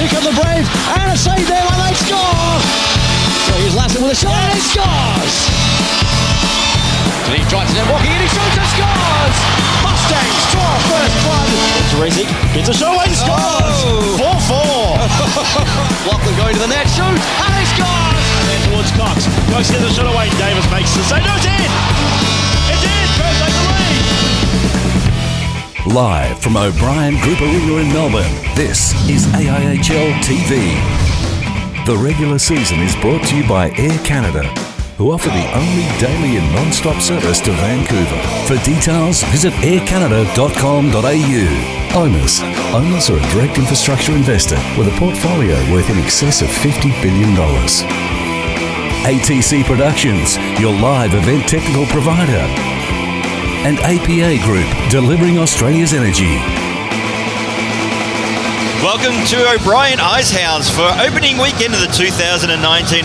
Here come the Brave, and a save there, and they score! So here's Lassen with a shot, and he scores! And he tries to walking in, he shoots and scores! Mustangs draw first blood! Teresic gets a shot and scores! 4-4! Lachlan going to the net, shoot, and he scores! And towards Cox, Cox gets a shot away, Davis makes the save, no, it's in! It's in, Perth take the lead! Live from O'Brien Group Arena in Melbourne, this is AIHL TV. The regular season is brought to you by Air Canada, who offer the only daily and non-stop service to Vancouver. For details, visit aircanada.com.au. Owners are a direct infrastructure investor with a portfolio worth in excess of $50 billion. ATC Productions, your live event technical provider. And APA Group, delivering Australia's energy. Welcome to O'Brien Icehouse for opening weekend of the 2019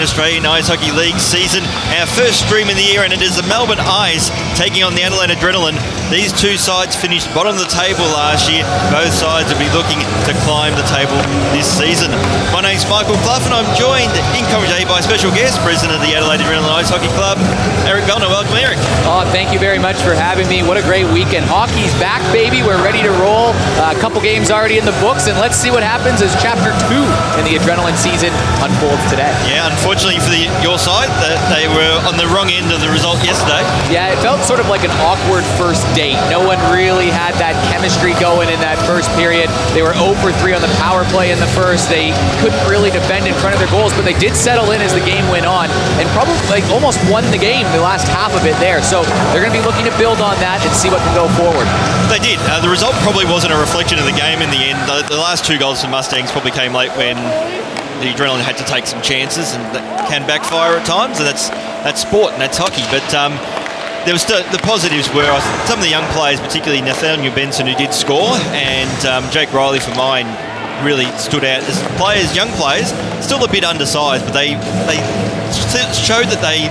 Australian Ice Hockey League season. Our first stream in the year, and it is the Melbourne Ice taking on the Adelaide Adrenaline. These two sides finished bottom of the table last year. Both sides will be looking to climb the table this season. My name's Michael Clough, and I'm joined in coverage A by special guest, President of the Adelaide Adrenaline Ice Hockey Club, Eric Bellner. Welcome, Eric. Oh, thank you very much for having me. What a great weekend. Hockey's back, baby. We're ready to roll. A couple games already in the books, and let's see what happens as Chapter 2 in the Adrenaline season unfolds today. Yeah, unfortunately for your side, that they were on the wrong end of the result yesterday. Yeah, it felt sort of like an awkward first date. No one really had that chemistry going in that first period. They were 0 for 3 on the power play in the first. They couldn't really defend in front of their goals, but they did settle in as the game went on and probably almost won the game the last half of it there. So they're going to be looking to build on that and see what can go forward. They did. The result probably wasn't a reflection of the game in the end. The last two goals from Mustangs probably came late when the Adrenaline had to take some chances, and that can backfire at times, and that's sport and that's hockey. But there was the positives were some of the young players, particularly Nathaniel Benson, who did score, and Jake Riley for mine really stood out as players, young players, still a bit undersized, but they showed that they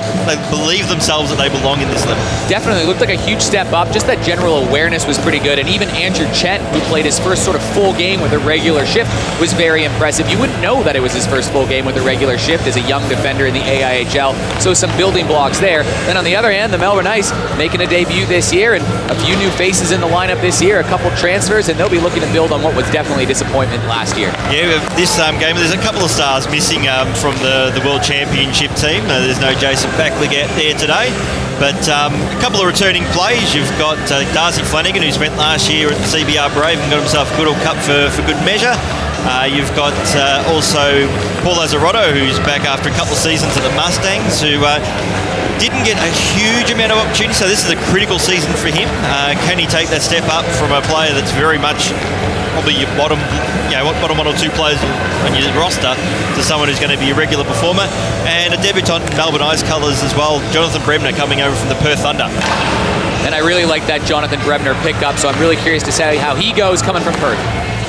believe themselves that they belong in this level. Definitely looked like a huge step up. Just that general awareness was pretty good, and even Andrew Chen, who played his first sort of full game with a regular shift, was very impressive. You wouldn't know that it was his first full game with a regular shift as a young defender in the AIHL, so some building blocks there. Then on the other hand, the Melbourne Ice making a debut this year, and a few new faces in the lineup this year, a couple transfers, and they'll be looking to build on what was definitely a disappointment last year. Yeah, this game, there's a couple of stars missing from the World Championship team. There's no Jason Backlig out there today, but a couple of returning plays. You've got Darcy Flanagan, who spent last year at the CBR Brave and got himself a Goodall Cup for good measure. You've got also Paul Lazzarotto, who's back after a couple of seasons at the Mustangs, who didn't get a huge amount of opportunity, so this is a critical season for him. Can he take that step up from a player that's very much probably your bottom one or two players on your roster to someone who's going to be a regular performer, and a debutant in Melbourne Ice colours as well, Jonathan Brebner, coming over from the Perth Thunder. And I really like that Jonathan Brebner pickup, so I'm really curious to see how he goes coming from Perth.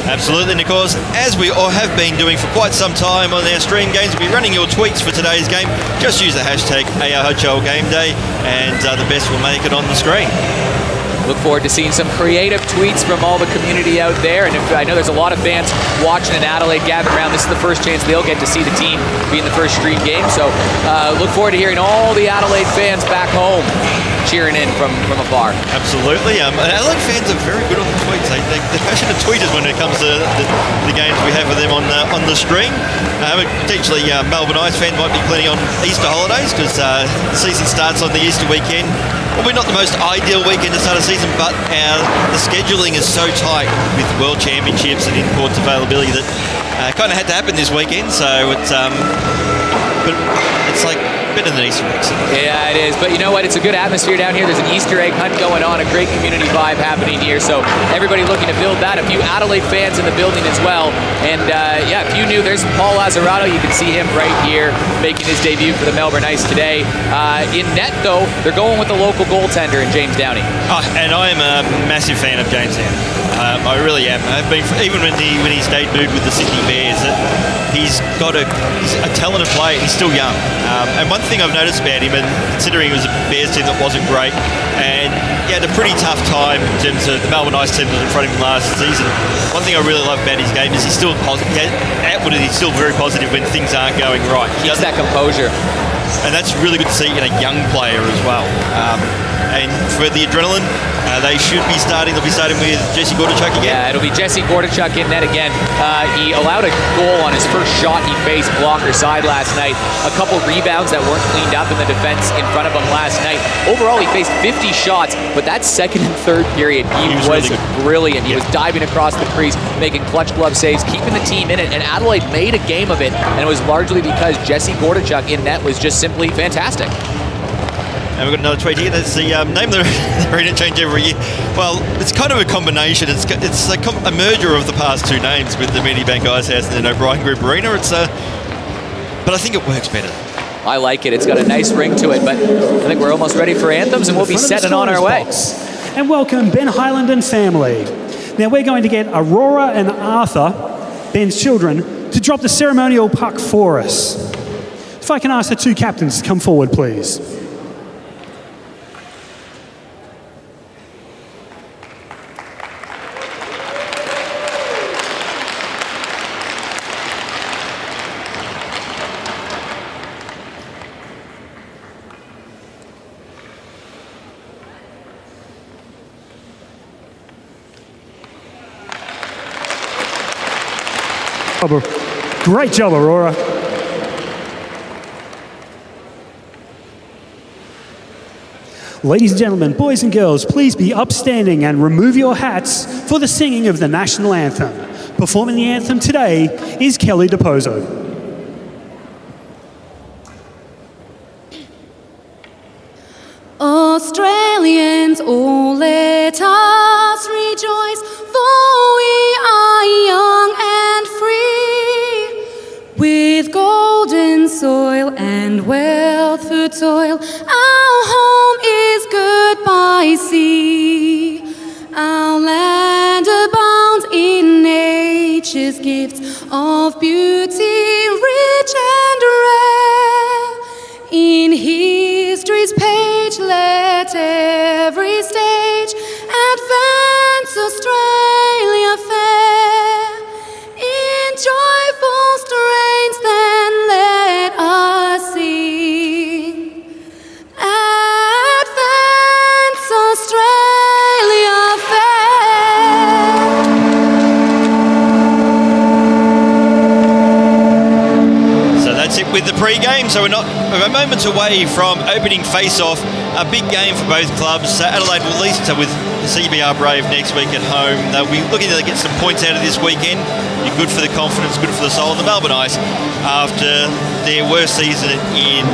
Absolutely, and of course, as we all have been doing for quite some time on our stream games, we'll be running your tweets for today's game. Just use the hashtag AIHL Game Day, and the best will make it on the screen. Look forward to seeing some creative tweets from all the community out there. And I know there's a lot of fans watching in Adelaide gathered around. This is the first chance they'll get to see the team be in the first stream game. So look forward to hearing all the Adelaide fans back home cheering in from afar. Absolutely. Adelaide fans are very good on the tweets. They're passionate tweeters when it comes to the games we have with them on the screen. Potentially Melbourne Ice fans might be planning on Easter holidays because the season starts on the Easter weekend. Probably not the most ideal weekend to start a season, but the scheduling is so tight with World Championships and in-court availability that kind of had to happen this weekend. So but it's like better than Easter eggs. Yeah, it is. But you know what? It's a good atmosphere down here. There's an Easter egg hunt going on, a great community vibe happening here. So everybody looking to build that. A few Adelaide fans in the building as well. And yeah, if you knew, there's Paul Lazzarotto. You can see him right here making his debut for the Melbourne Ice today. In net, though, they're going with the local goaltender in James Downey. Oh, and I am a massive fan of James Downey. I really am. I've been, even when he stayed moved with the Sydney Bears, he's a talented player. He's still young. And one one thing I've noticed about him, and considering it was a Bears team that wasn't great, and he had a pretty tough time in terms of the Melbourne Ice team that was in front of him last season. One thing I really love about his game is he's still positive. Outwardly, he's still very positive when things aren't going right. He has that composure. And that's really good to see in a young player as well. And for the Adrenaline, they should be starting. They'll be starting with Jesse Gordichuk again. Yeah, it'll be Jesse Gordichuk in net again. He allowed a goal on his first shot he faced blocker side last night. A couple rebounds that weren't cleaned up in the defense in front of him last night. Overall, he faced 50 shots, but that second and third period, he was really brilliant. He was diving across the crease, making clutch glove saves, keeping the team in it, and Adelaide made a game of it, and it was largely because Jesse Gordichuk in net was just simply fantastic. And we've got another tweet here. That's the name of the arena change every year. Well, it's kind of a combination. It's a merger of the past two names with the Medibank Icehouse and the O'Brien Group Arena. But I think it works better. I like it. It's got a nice ring to it, but I think we're almost ready for anthems, and we'll be setting on our way. And welcome Ben Highland and family. Now we're going to get Aurora and Arthur, Ben's children, to drop the ceremonial puck for us. If I can ask the two captains to come forward, please. Great job, Aurora. Ladies and gentlemen, boys and girls, please be upstanding and remove your hats for the singing of the national anthem. Performing the anthem today is Kelly DePozo. Australians, oh let us rejoice, for we are young and free, with golden soil and wealth for toil. Our home is good by sea. Our land abounds in nature's gifts of beauty, rich and rare. In history's page, let every stage advance Australia fair. In joyful strains, then let us sing. Advance Australia fair. So that's it with the pre-game. So we're moments away from opening face-off. A big game for both clubs. Adelaide will lead with CBR Brave next week at home. They'll be looking to get some points out of this weekend. Be good for the confidence, good for the soul of the Melbourne Ice after their worst season in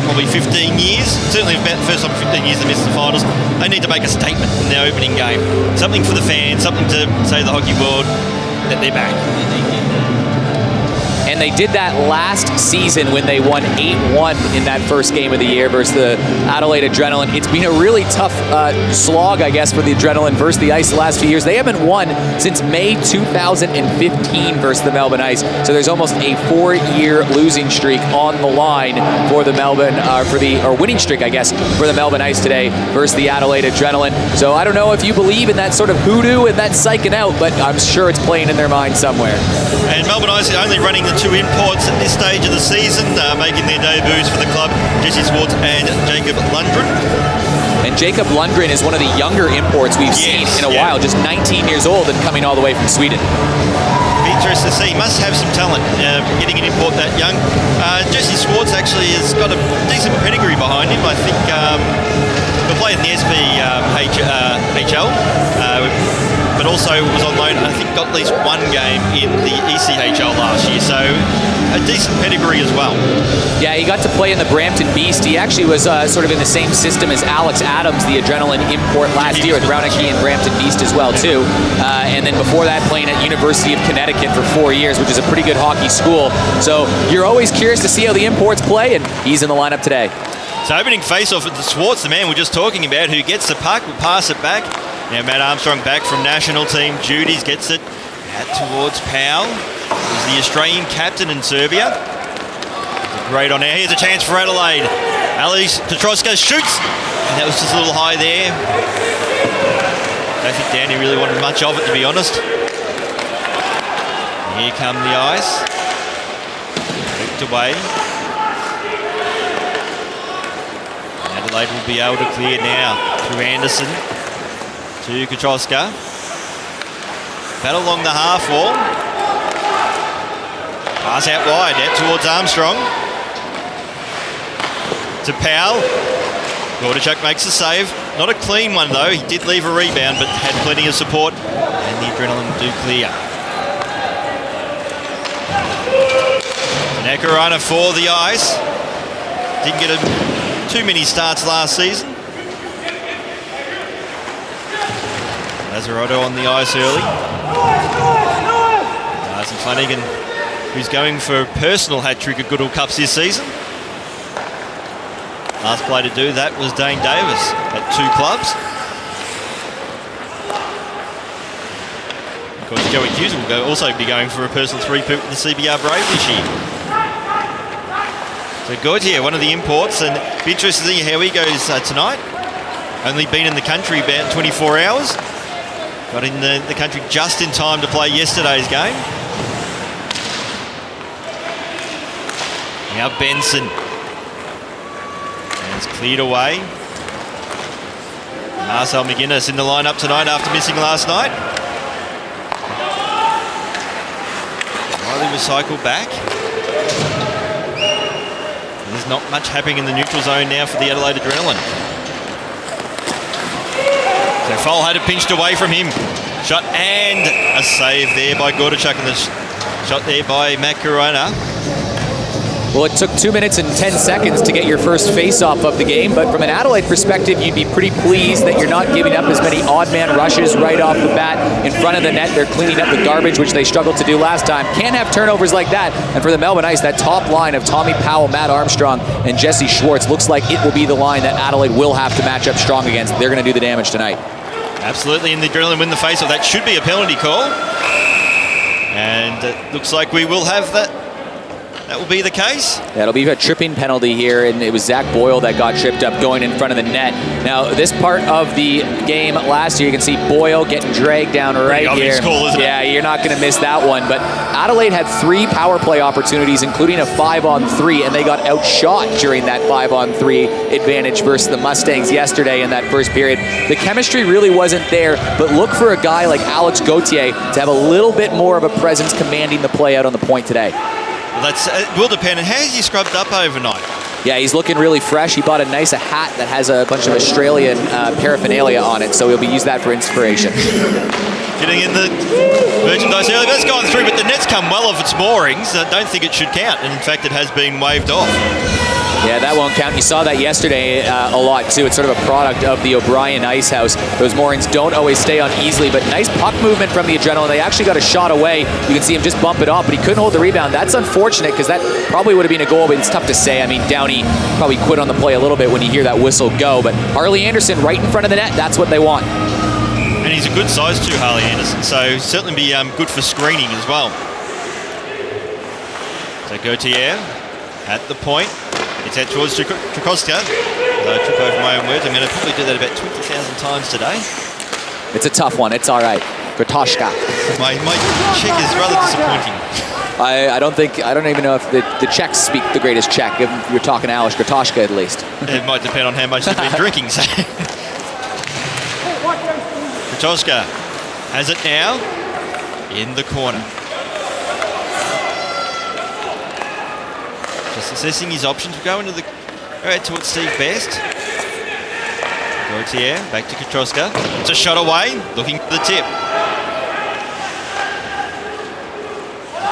probably 15 years. Certainly about the first time in 15 years they missed the finals. They need to make a statement in their opening game. Something for the fans, something to say to the hockey world that they're back. And they did that last season when they won 8-1 in that first game of the year versus the Adelaide Adrenaline. It's been a really tough slog, I guess, for the Adrenaline versus the Ice the last few years. They haven't won since May 2015 versus the Melbourne Ice. So there's almost a 4-year losing streak on the line for the Melbourne, or winning streak, I guess, for the Melbourne Ice today versus the Adelaide Adrenaline. So I don't know if you believe in that sort of hoodoo and that psyching out, but I'm sure it's playing in their mind somewhere. And Melbourne Ice is only running the two imports at this stage of the season, making their debuts for the club, Jesse Swartz and Jacob Lundgren. And Jacob Lundgren is one of the younger imports we've seen in a while, just 19 years old and coming all the way from Sweden. Be interested to see. He must have some talent, getting an import that young. Jesse Swartz actually has got a decent pedigree behind him. I think we played in the AIHL, but also was on loan, I think got at least one game in the ECHL last year, so a decent pedigree as well. Yeah, he got to play in the Brampton Beast. He actually was sort of in the same system as Alex Adams, the Adrenaline import last year with Brownackie and Brampton Beast as well, too. And then before that, playing at University of Connecticut for 4 years, which is a pretty good hockey school. So you're always curious to see how the imports play, and he's in the lineup today. So opening face-off at the Swartz, the man we're just talking about, who gets the puck, will pass it back. Now Matt Armstrong back from national team duties, gets it out towards Powell, who's the Australian captain in Serbia. Great on air. Here's a chance for Adelaide. Alice Petroska shoots. And that was just a little high there. Don't think Danny really wanted much of it, to be honest. Here come the Ice. Ripped away. Adelaide will be able to clear now through Anderson to Petroska. Battle along the half wall. Pass out wide, out towards Armstrong. To Powell. Gordichuk makes a save. Not a clean one though. He did leave a rebound, but had plenty of support. And the Adrenaline do clear. Nakarana for the Ice. Didn't get too many starts last season. Lazaretto on the ice early. Darcy Flanagan, who's going for a personal hat-trick at Goodall Cups this season. Last player to do that was Dane Davis at 2 clubs. Of course, Joey Hughes will also be going for a personal 3-peat with the CBR Brave this year. So Gautier, one of the imports, and be interested to see how he goes tonight. Only been in the country about 24 hours. Got in the country just in time to play yesterday's game. Now Benson. It's cleared away. Marcel McGuinness in the lineup tonight after missing last night. Riley was cycled back. There's not much happening in the neutral zone now for the Adelaide Adrenaline. So Foal had it pinched away from him. Shot and a save there by Gordichuk, and the shot there by Macarona. Well, it took 2 minutes and 10 seconds to get your first face-off of the game, but from an Adelaide perspective, you'd be pretty pleased that you're not giving up as many odd-man rushes right off the bat in front of the net. They're cleaning up the garbage, which they struggled to do last time. Can't have turnovers like that. And for the Melbourne Ice, that top line of Tommy Powell, Matt Armstrong, and Jesse Schwartz looks like it will be the line that Adelaide will have to match up strong against. They're going to do the damage tonight. Absolutely, and the Adrenaline win the face-off. That should be a penalty call. And it looks like we will have that. That will be the case. Yeah, it'll be a tripping penalty here, and it was Zach Boyle that got tripped up going in front of the net. Now, this part of the game last year, you can see Boyle getting dragged down right here. Call, isn't it? Yeah, you're not going to miss that one. But Adelaide had 3 power play opportunities, including a 5-on-3, and they got outshot during that 5-on-3 advantage versus the Mustangs yesterday in that first period. The chemistry really wasn't there, but look for a guy like Alex Gautier to have a little bit more of a presence commanding the play out on the point today. Well, it will depend. And how has he scrubbed up overnight? Yeah, he's looking really fresh. He bought a nice hat that has a bunch of Australian paraphernalia on it, so he'll be used that for inspiration. Getting in the merchandise early. That's gone through, but the net's come well off its moorings. I don't think it should count, and in fact, it has been waved off. Yeah, that won't count. You saw that yesterday a lot, too. It's sort of a product of the O'Brien Icehouse. Those moorings don't always stay on easily, but nice puck movement from the Adrenaline. They actually got a shot away. You can see him just bump it off, but he couldn't hold the rebound. That's unfortunate, because that probably would have been a goal, but it's tough to say. I mean, Downey probably quit on the play a little bit when you hear that whistle go, but Harley Anderson right in front of the net, that's what they want. And he's a good size too, Harley Anderson, so certainly be good for screening as well. So Gautier at the point. It's out towards Trakoska. Although I took over my own words, I'm going to probably do that about 20,000 times today. It's a tough one. It's all right. Gratoshka. My Czech is rather disappointing. I don't even know if the Czechs speak the greatest Czech. If you're talking Alex Gratoshka, at least. It might depend on how much they've been drinking. So. Gratoshka has it now in the corner. Just assessing his options. We'll go out towards Steve Best. Gautier, back to Katroska. It's a shot away, looking for the tip.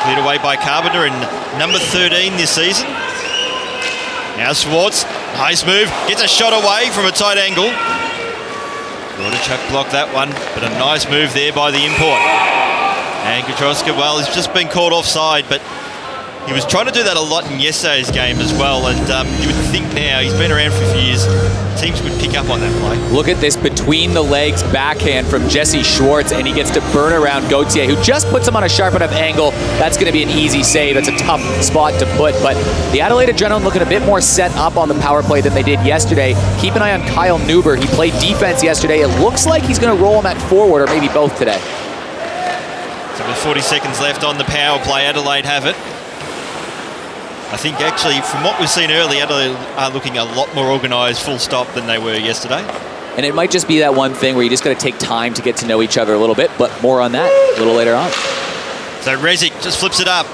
Cleared away by Carpenter, and number 13 this season. Now Schwartz, nice move, gets a shot away from a tight angle. Gordichuk blocked that one, but a nice move there by the import. And Katroska, well, he's just been caught offside, but He was trying to do that a lot in yesterday's game as well, and you would think now, he's been around for a few years, teams would pick up on that play. Look at this between the legs backhand from Jesse Schwartz, and he gets to burn around Gauthier, who just puts him on a sharp enough angle. That's going to be an easy save. That's a tough spot to put, but the Adelaide Adrenaline looking a bit more set up on the power play than they did yesterday. Keep an eye on Kyle Neuber. He played defense yesterday. It looks like he's going to roll him at forward, or maybe both today. So with 40 seconds left on the power play, Adelaide have it. I think actually, from what we've seen early, Adelaide are looking a lot more organised full stop than they were yesterday. And it might just be that one thing where you just got to take time to get to know each other a little bit, but more on that a little later on. So Rezic just flips it up.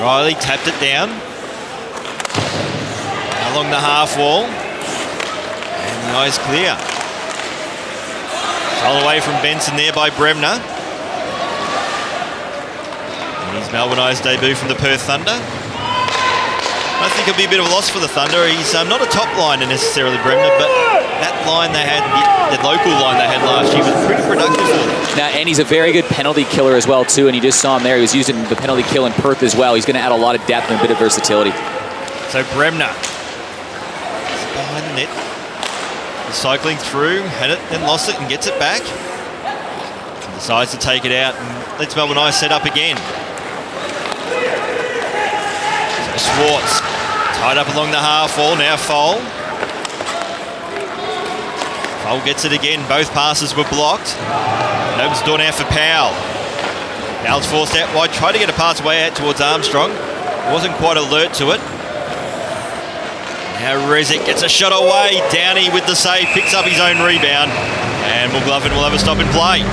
Riley tapped it down. Along the half wall. And the eye's clear. Roll away from Benson there by Bremner. And his Melbourne Ice debut from the Perth Thunder. I think it'll be a bit of a loss for the Thunder. He's not a top liner necessarily, Bremner, but that line they had, the local line they had last year, was pretty productive for them. Now, and he's a very good penalty killer as well, too, and you just saw him there. He was using the penalty kill in Perth as well. He's going to add a lot of depth and a bit of versatility. So Bremner behind the net. He's cycling through, had it, then lost it and gets it back. And decides to take it out and lets Melbourne Ice set up again. So Schwartz tied up along the half wall, now Foal. Foal gets it again, both passes were blocked. And opens the door now for Powell. Powell's forced out wide, tried to get a pass away out towards Armstrong. Wasn't quite alert to it. Now Rezic gets a shot away. Downey with the save, picks up his own rebound, and McLovin will have a stop and play.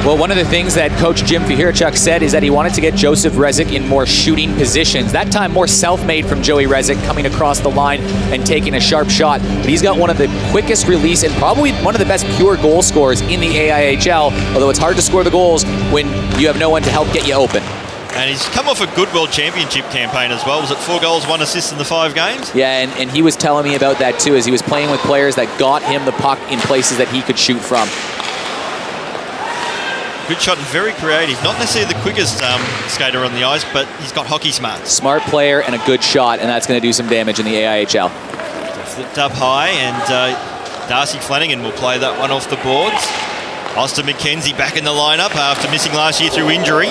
Well, one of the things that Coach Jim Fihirchuk said is that he wanted to get Joseph Rezic in more shooting positions. That time more self-made from Joey Rezic, coming across the line and taking a sharp shot. But he's got one of the quickest release and probably one of the best pure goal scorers in the AIHL, although it's hard to score the goals when you have no one to help get you open. And he's come off a good World Championship campaign as well. Was it 4 goals, 1 assist in the 5 games? Yeah, and he was telling me about that too, as he was playing with players that got him the puck in places that he could shoot from. Good shot and very creative. Not necessarily the quickest skater on the ice, but he's got hockey smarts. Smart player and a good shot, and that's going to do some damage in the AIHL. Flipped up high, and Darcy Flanagan will play that one off the boards. Austin McKenzie back in the lineup after missing last year through injury.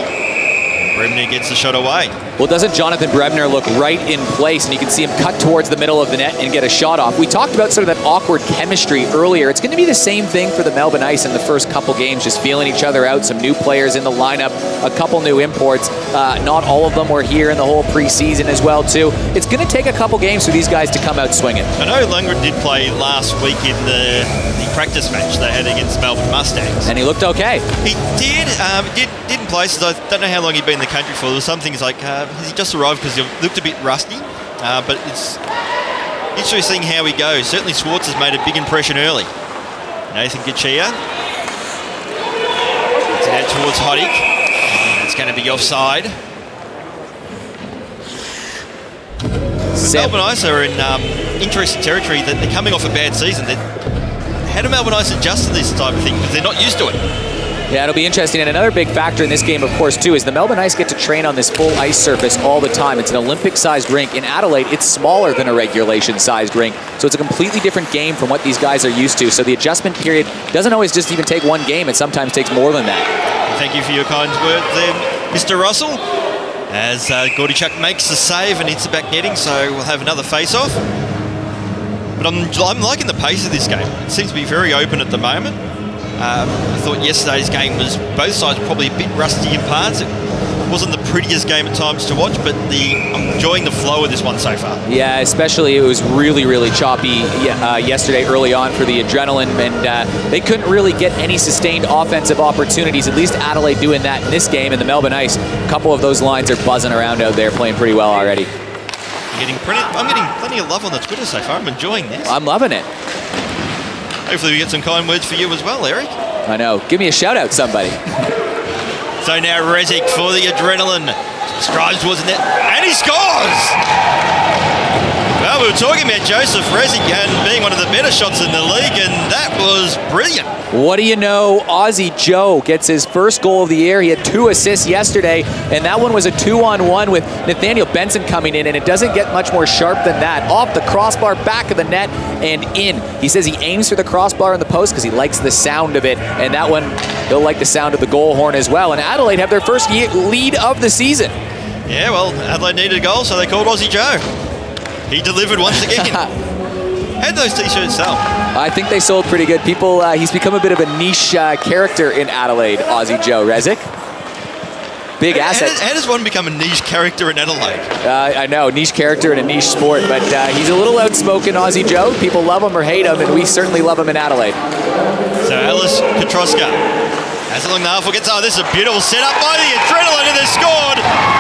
Bremner gets the shot away. Well, doesn't Jonathan Bremner look right in place, and you can see him cut towards the middle of the net and get a shot off. We talked about sort of that awkward chemistry earlier. It's going to be the same thing for the Melbourne Ice in the first couple games, just feeling each other out, some new players in the lineup, a couple new imports. Not all of them were here in the whole preseason as well, too. It's going to take a couple games for these guys to come out swinging. I know Lundgren did play last week in the practice match they had against Melbourne Mustangs. And he looked okay. He did. Did in places. I don't know how long he'd been in the country for. There was some things like, has he just arrived because he looked a bit rusty? But it's interesting how he goes. Certainly Schwartz has made a big impression early. Nathan Gachia gets it out towards Hoddick. It's going to be offside. Melbourne Ice are in interesting territory that they're coming off a bad season. How do Melbourne Ice adjust to this type of thing? Because they're not used to it. Yeah, it'll be interesting. And another big factor in this game, of course, too, is the Melbourne Ice get to train on this full ice surface all the time. It's an Olympic-sized rink. In Adelaide, it's smaller than a regulation-sized rink. So it's a completely different game from what these guys are used to. So the adjustment period doesn't always just even take one game. It sometimes takes more than that. Thank you for your kind words there, Mr. Russell. As Gordychuk makes the save and hits the back netting, so we'll have another face-off. But I'm liking the pace of this game. It seems to be very open at the moment. I thought yesterday's game was, both sides probably a bit rusty in parts. It wasn't the prettiest game at times to watch, but I'm enjoying the flow of this one so far. Yeah, especially it was really, really choppy yesterday early on for the Adrenaline, and they couldn't really get any sustained offensive opportunities, at least Adelaide doing that in this game. In the Melbourne Ice, a couple of those lines are buzzing around out there, playing pretty well already. I'm getting plenty of love on the Twitter so far. I'm enjoying this. I'm loving it. Hopefully we get some kind words for you as well, Eric. I know. Give me a shout out, somebody. So now Rezic for the Adrenaline. Strides towards the net, and he scores! Well, we were talking about Joseph Rezic and being one of the better shots in the league, and that was brilliant. What do you know? Aussie Joe gets his first goal of the year. He had 2 assists yesterday, and that one was a 2-on-1 with Nathaniel Benson coming in, and it doesn't get much more sharp than that. Off the crossbar, back of the net, and in. He says he aims for the crossbar in the post because he likes the sound of it, and that one, he'll like the sound of the goal horn as well. And Adelaide have their first lead of the season. Yeah, well, Adelaide needed a goal, so they called Aussie Joe. He delivered once again. How'd those T-shirts sell? I think they sold pretty good. People, he's become a bit of a niche character in Adelaide, Aussie Joe. Rezik? Big asset. How does one become a niche character in Adelaide? I know, niche character in a niche sport, but he's a little outspoken, Aussie Joe. People love him or hate him, and we certainly love him in Adelaide. So Alice Petroska has along the half. This is a beautiful setup by the Adrenaline, and they've scored.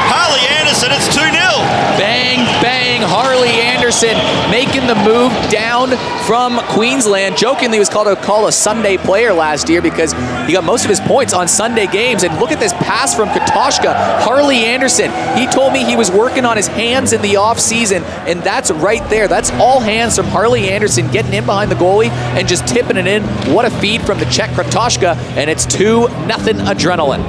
Harley Anderson, it's 2-0. Bang, bang, Harley Anderson making the move down from Queensland. Jokingly, he was called a Sunday player last year because he got most of his points on Sunday games. And look at this pass from Kotoshka. Harley Anderson, he told me he was working on his hands in the off season, and that's right there. That's all hands from Harley Anderson getting in behind the goalie and just tipping it in. What a feed from the Czech Kotoshka, and it's 2-0 Adrenaline.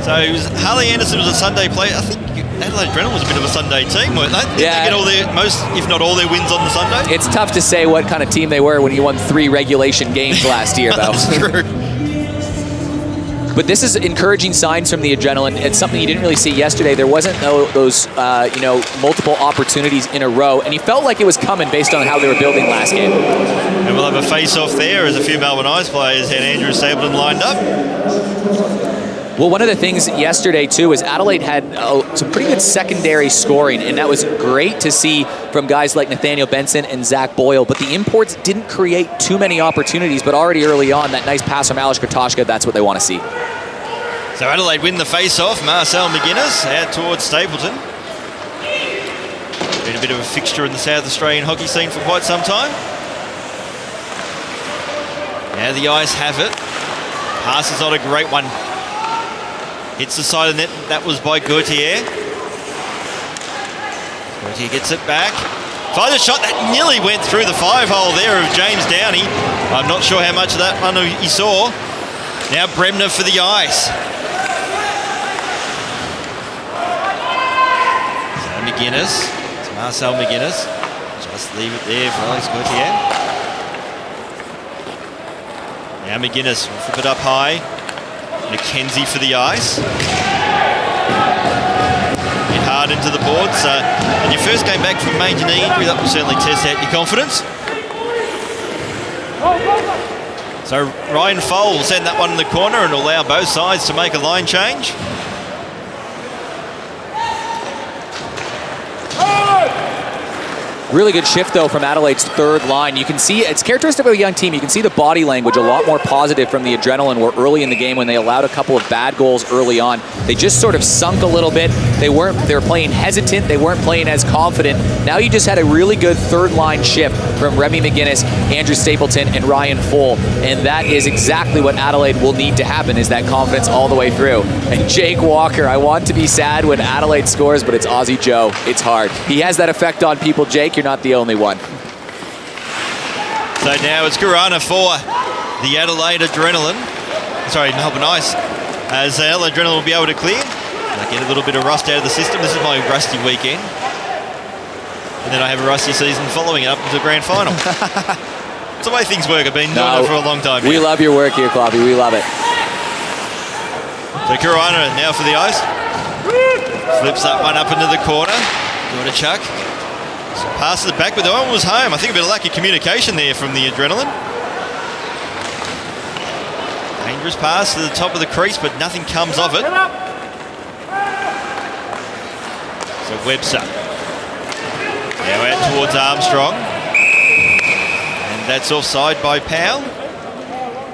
So Harley Anderson was a Sunday player. I think Adelaide Adrenaline was a bit of a Sunday team, weren't they? Did they get all their, most, if not all their wins on the Sunday? It's tough to say what kind of team they were when you won 3 regulation games last year, though. That's true. But this is encouraging signs from the Adrenaline. It's something you didn't really see yesterday. There wasn't those multiple opportunities in a row, and you felt like it was coming based on how they were building last game. And we'll have a face-off there as a few Melbourne Ice players had Andrew Stapleton lined up. Well, one of the things yesterday, too, is Adelaide had some pretty good secondary scoring, and that was great to see from guys like Nathaniel Benson and Zach Boyle. But the imports didn't create too many opportunities, but already early on, that nice pass from Alish Kotoshka, that's what they want to see. So Adelaide win the face-off. Marcel McGuinness out towards Stapleton. Been a bit of a fixture in the South Australian hockey scene for quite some time. Now the Ice have it. Pass is not a great one. Hits the side of the net. That was by Gauthier. Gauthier gets it back. Finds a shot that nearly went through the 5-hole there of James Downey. I'm not sure how much of that one he saw. Now Bremner for the Ice. So McGuinness. It's Marcel McGuinness. Just leave it there for Alex Gauthier. Now McGuinness will flip it up high. McKenzie for the Ice. Get hard into the boards. And your first game back from major knee injury, that will certainly test out your confidence. So Ryan Fole will send that one in the corner and allow both sides to make a line change. Really good shift, though, from Adelaide's third line. You can see, it's characteristic of a young team, you can see the body language a lot more positive from the Adrenaline, where early in the game when they allowed a couple of bad goals early on, they just sort of sunk a little bit. They were playing hesitant, they weren't playing as confident. Now you just had a really good third line shift from Remy McGuinness, Andrew Stapleton, and Ryan Fole. And that is exactly what Adelaide will need to happen, is that confidence all the way through. And Jake Walker, I want to be sad when Adelaide scores, but it's Aussie Joe. It's hard. He has that effect on people, Jake. You're not the only one. So now it's Gurana for the Adelaide Adrenaline. Sorry, Melbourne Ice. As Adelaide Adrenaline will be able to clear. I get a little bit of rust out of the system. This is my rusty weekend. And then I have a rusty season following it up to the grand final. It's the way things work. I've been doing it for a long time. We love your work here, Cloppy. We love it. So Gurana now for the Ice. Flips that one up into the corner. Doing a chuck. Passes it back, but the one was home. I think a bit of lack of communication there from the Adrenaline. Dangerous pass to the top of the crease, but nothing comes of it. So Webster. Now out towards Armstrong. And that's offside by Powell.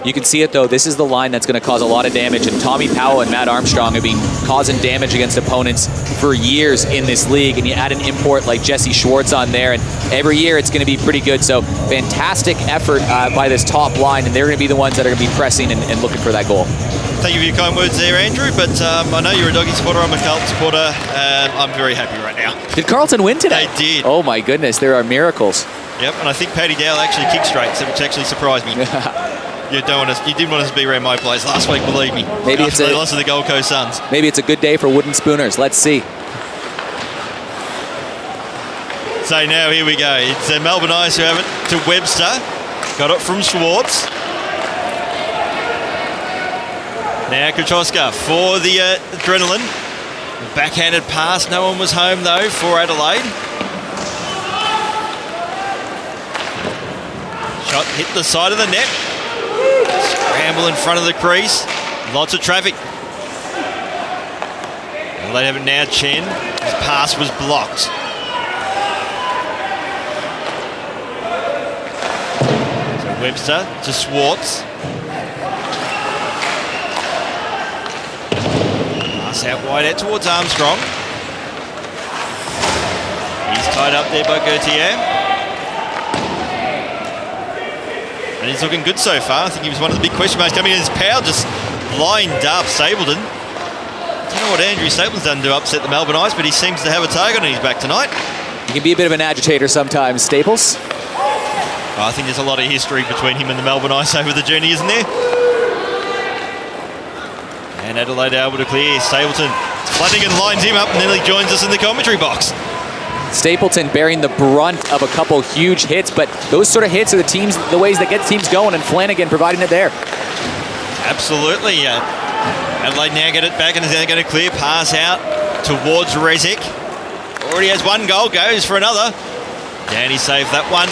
You can see it, though. This is the line that's going to cause a lot of damage, and Tommy Powell and Matt Armstrong have been causing damage against opponents for years in this league, and you add an import like Jesse Schwartz on there, and every year it's going to be pretty good. So fantastic effort by this top line, and they're going to be the ones that are going to be pressing and looking for that goal. Thank you for your kind words there, Andrew, but I know you're a Doggy supporter, I'm a Carlton supporter. I'm very happy right now. Did Carlton win today? They did. Oh my goodness, there are miracles. Yep, and I think Paddy Dowell actually kicked straight, which actually surprised me. You didn't want us to be around my place last week, believe me. Maybe it's the loss of the Gold Coast Suns. Maybe it's a good day for wooden spooners. Let's see. So now here we go. It's Melbourne Ice who have it to Webster. Got it from Schwartz. Now Kotroska for the Adrenaline. Backhanded pass. No one was home though for Adelaide. Shot hit the side of the net. Scramble in front of the crease. Lots of traffic. Adelaide have it now. Chen. His pass was blocked. So Webster to Schwartz. Pass out wide out towards Armstrong. He's tied up there by Gauthier. And he's looking good so far. I think he was one of the big question marks coming in. His power just lined up Stapleton. I don't know what Andrew Stapleton's done to upset the Melbourne Ice, but he seems to have a target on his back tonight. He can be a bit of an agitator sometimes, Staples. I think there's a lot of history between him and the Melbourne Ice over the journey, isn't there? And Adelaide able to clear. Stapleton, Flanagan lines him up and then he joins us in the commentary box. Stapleton bearing the brunt of a couple huge hits, but those sort of hits are the ways that get teams going, and Flanagan providing it there. Absolutely. Adelaide now get it back and is now going to clear pass out towards Rezek. Already has one goal, goes for another. Danny saved that one.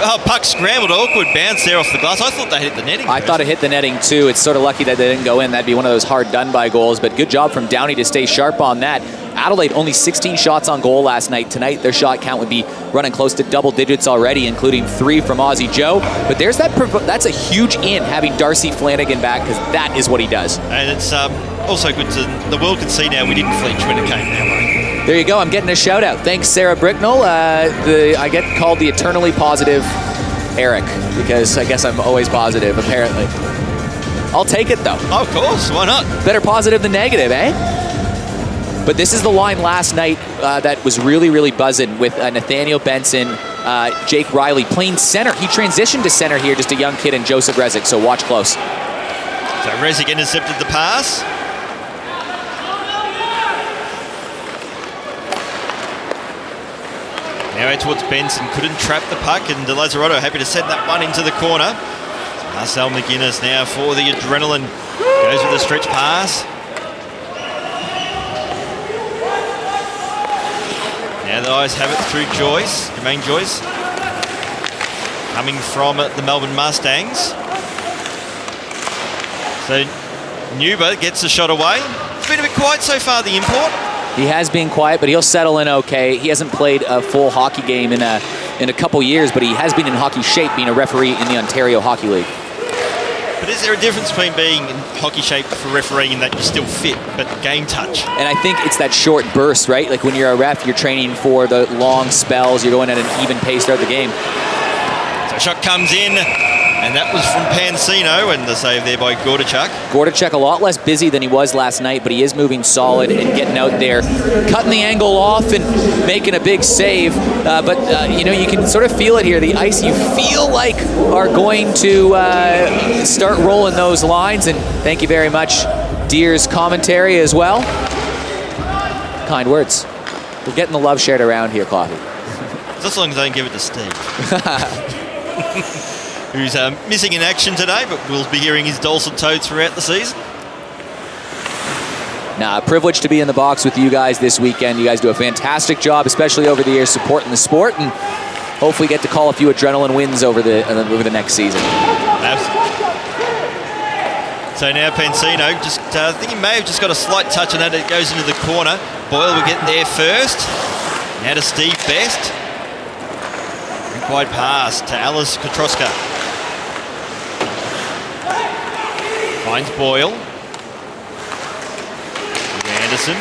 Oh, puck scrambled, awkward bounce there off the glass. I thought they hit the netting. I thought it hit the netting too. It's sort of lucky that they didn't go in. That'd be one of those hard done by goals, but good job from Downey to stay sharp on that. Adelaide only 16 shots on goal last night. Tonight their shot count would be running close to double digits already, including 3 from Aussie Joe. But there's that's a huge in having Darcy Flanagan back, because that is what he does. And it's also good to the world can see now we didn't flinch when it came our way. There you go. I'm getting a shout out. Thanks, Sarah Bricknell. I get called the eternally positive Eric, because I guess I'm always positive, apparently. I'll take it though. Oh, of course, why not? Better positive than negative, eh? But this is the line last night that was really, really buzzing with Nathaniel Benson, Jake Riley playing center. He transitioned to center here, just a young kid, and Joseph Rezek, so watch close. So Rezek intercepted the pass. Now out towards Benson, couldn't trap the puck, and De Lazaretto happy to send that one into the corner. Marcel McGuinness now for the Adrenaline. Goes with the stretch pass. Now the Ice have it through Joyce, Jermaine Joyce. Coming from the Melbourne Mustangs. So Nuba gets the shot away. It's been a bit quiet so far, the import. He has been quiet, but he'll settle in okay. He hasn't played a full hockey game in a couple years, but he has been in hockey shape, being a referee in the Ontario Hockey League. But is there a difference between being in hockey shape for refereeing and that you're still fit, but game touch? And I think it's that short burst, right? Like when you're a ref, you're training for the long spells. You're going at an even pace throughout the game. So shot comes in, and that was from Pansino, and the save there by Gordachuk. Gordachuk a lot less busy than he was last night, but he is moving solid and getting out there, cutting the angle off and making a big save. You know, you can sort of feel it here. The Ice, you feel like, are going to start rolling those lines. And thank you very much, Deer's commentary as well. Kind words. We're getting the love shared around here, Coffee. Just as long as I don't give it to Steve. Who's missing in action today, but we'll be hearing his dulcet tones throughout the season. Nah, privileged to be in the box with you guys this weekend. You guys do a fantastic job, especially over the years, supporting the sport, and hopefully get to call a few Adrenaline wins over the next season. Absolutely. So now Pansino, I think he may have just got a slight touch on that. It goes into the corner. Boyle will get there first. Now to Steve Best. Wide pass to Alice Kotroska. Finds Boyle. Anderson.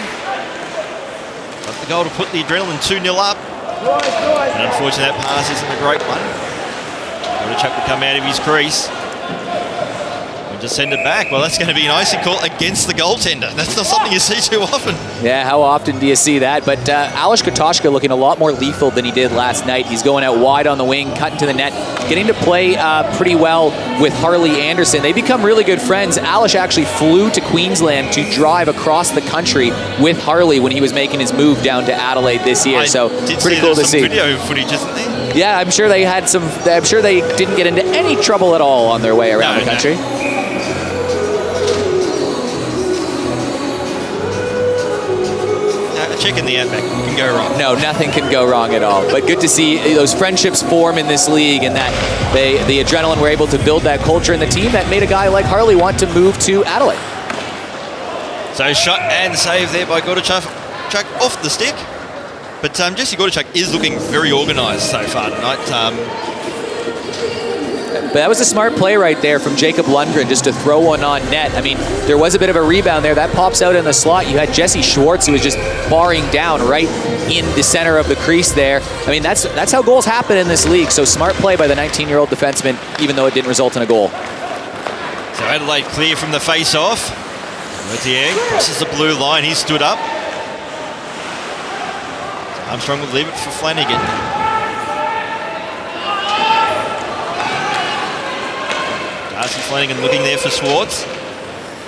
Got the goal to put the Adrenaline 2-0 up. And unfortunately that pass isn't a great one. Gordachuk will come out of his crease. to send it back. Well, that's going to be an icing call against the goaltender. That's not something you see too often. Yeah, how often do you see that? But Alish Kotoshka looking a lot more lethal than he did last night. He's going out wide on the wing, cutting to the net, getting to play pretty well with Harley Anderson. They become really good friends. Alish actually flew to Queensland to drive across the country with Harley when he was making his move down to Adelaide this year. So pretty cool to see. Video footage, isn't there? Yeah, I'm sure they had some. I'm sure they didn't get into any trouble at all on their way around the country. Chicken the outback can go wrong. No, nothing can go wrong at all. But good to see those friendships form in this league, and that the Adrenaline were able to build that culture in the team that made a guy like Harley want to move to Adelaide. So shot and save there by Gordichuk off the stick. But Jesse Gordichuk is looking very organised so far tonight. But that was a smart play right there from Jacob Lundgren, just to throw one on net. I mean, there was a bit of a rebound there. That pops out in the slot. You had Jesse Schwartz, who was just barring down right in the center of the crease there. I mean, that's how goals happen in this league. So smart play by the 19-year-old defenseman, even though it didn't result in a goal. So Adelaide clear from the face-off. Mertier crosses the blue line. He stood up. Armstrong will leave it for Flanagan. Darcy Flanagan looking there for Schwartz.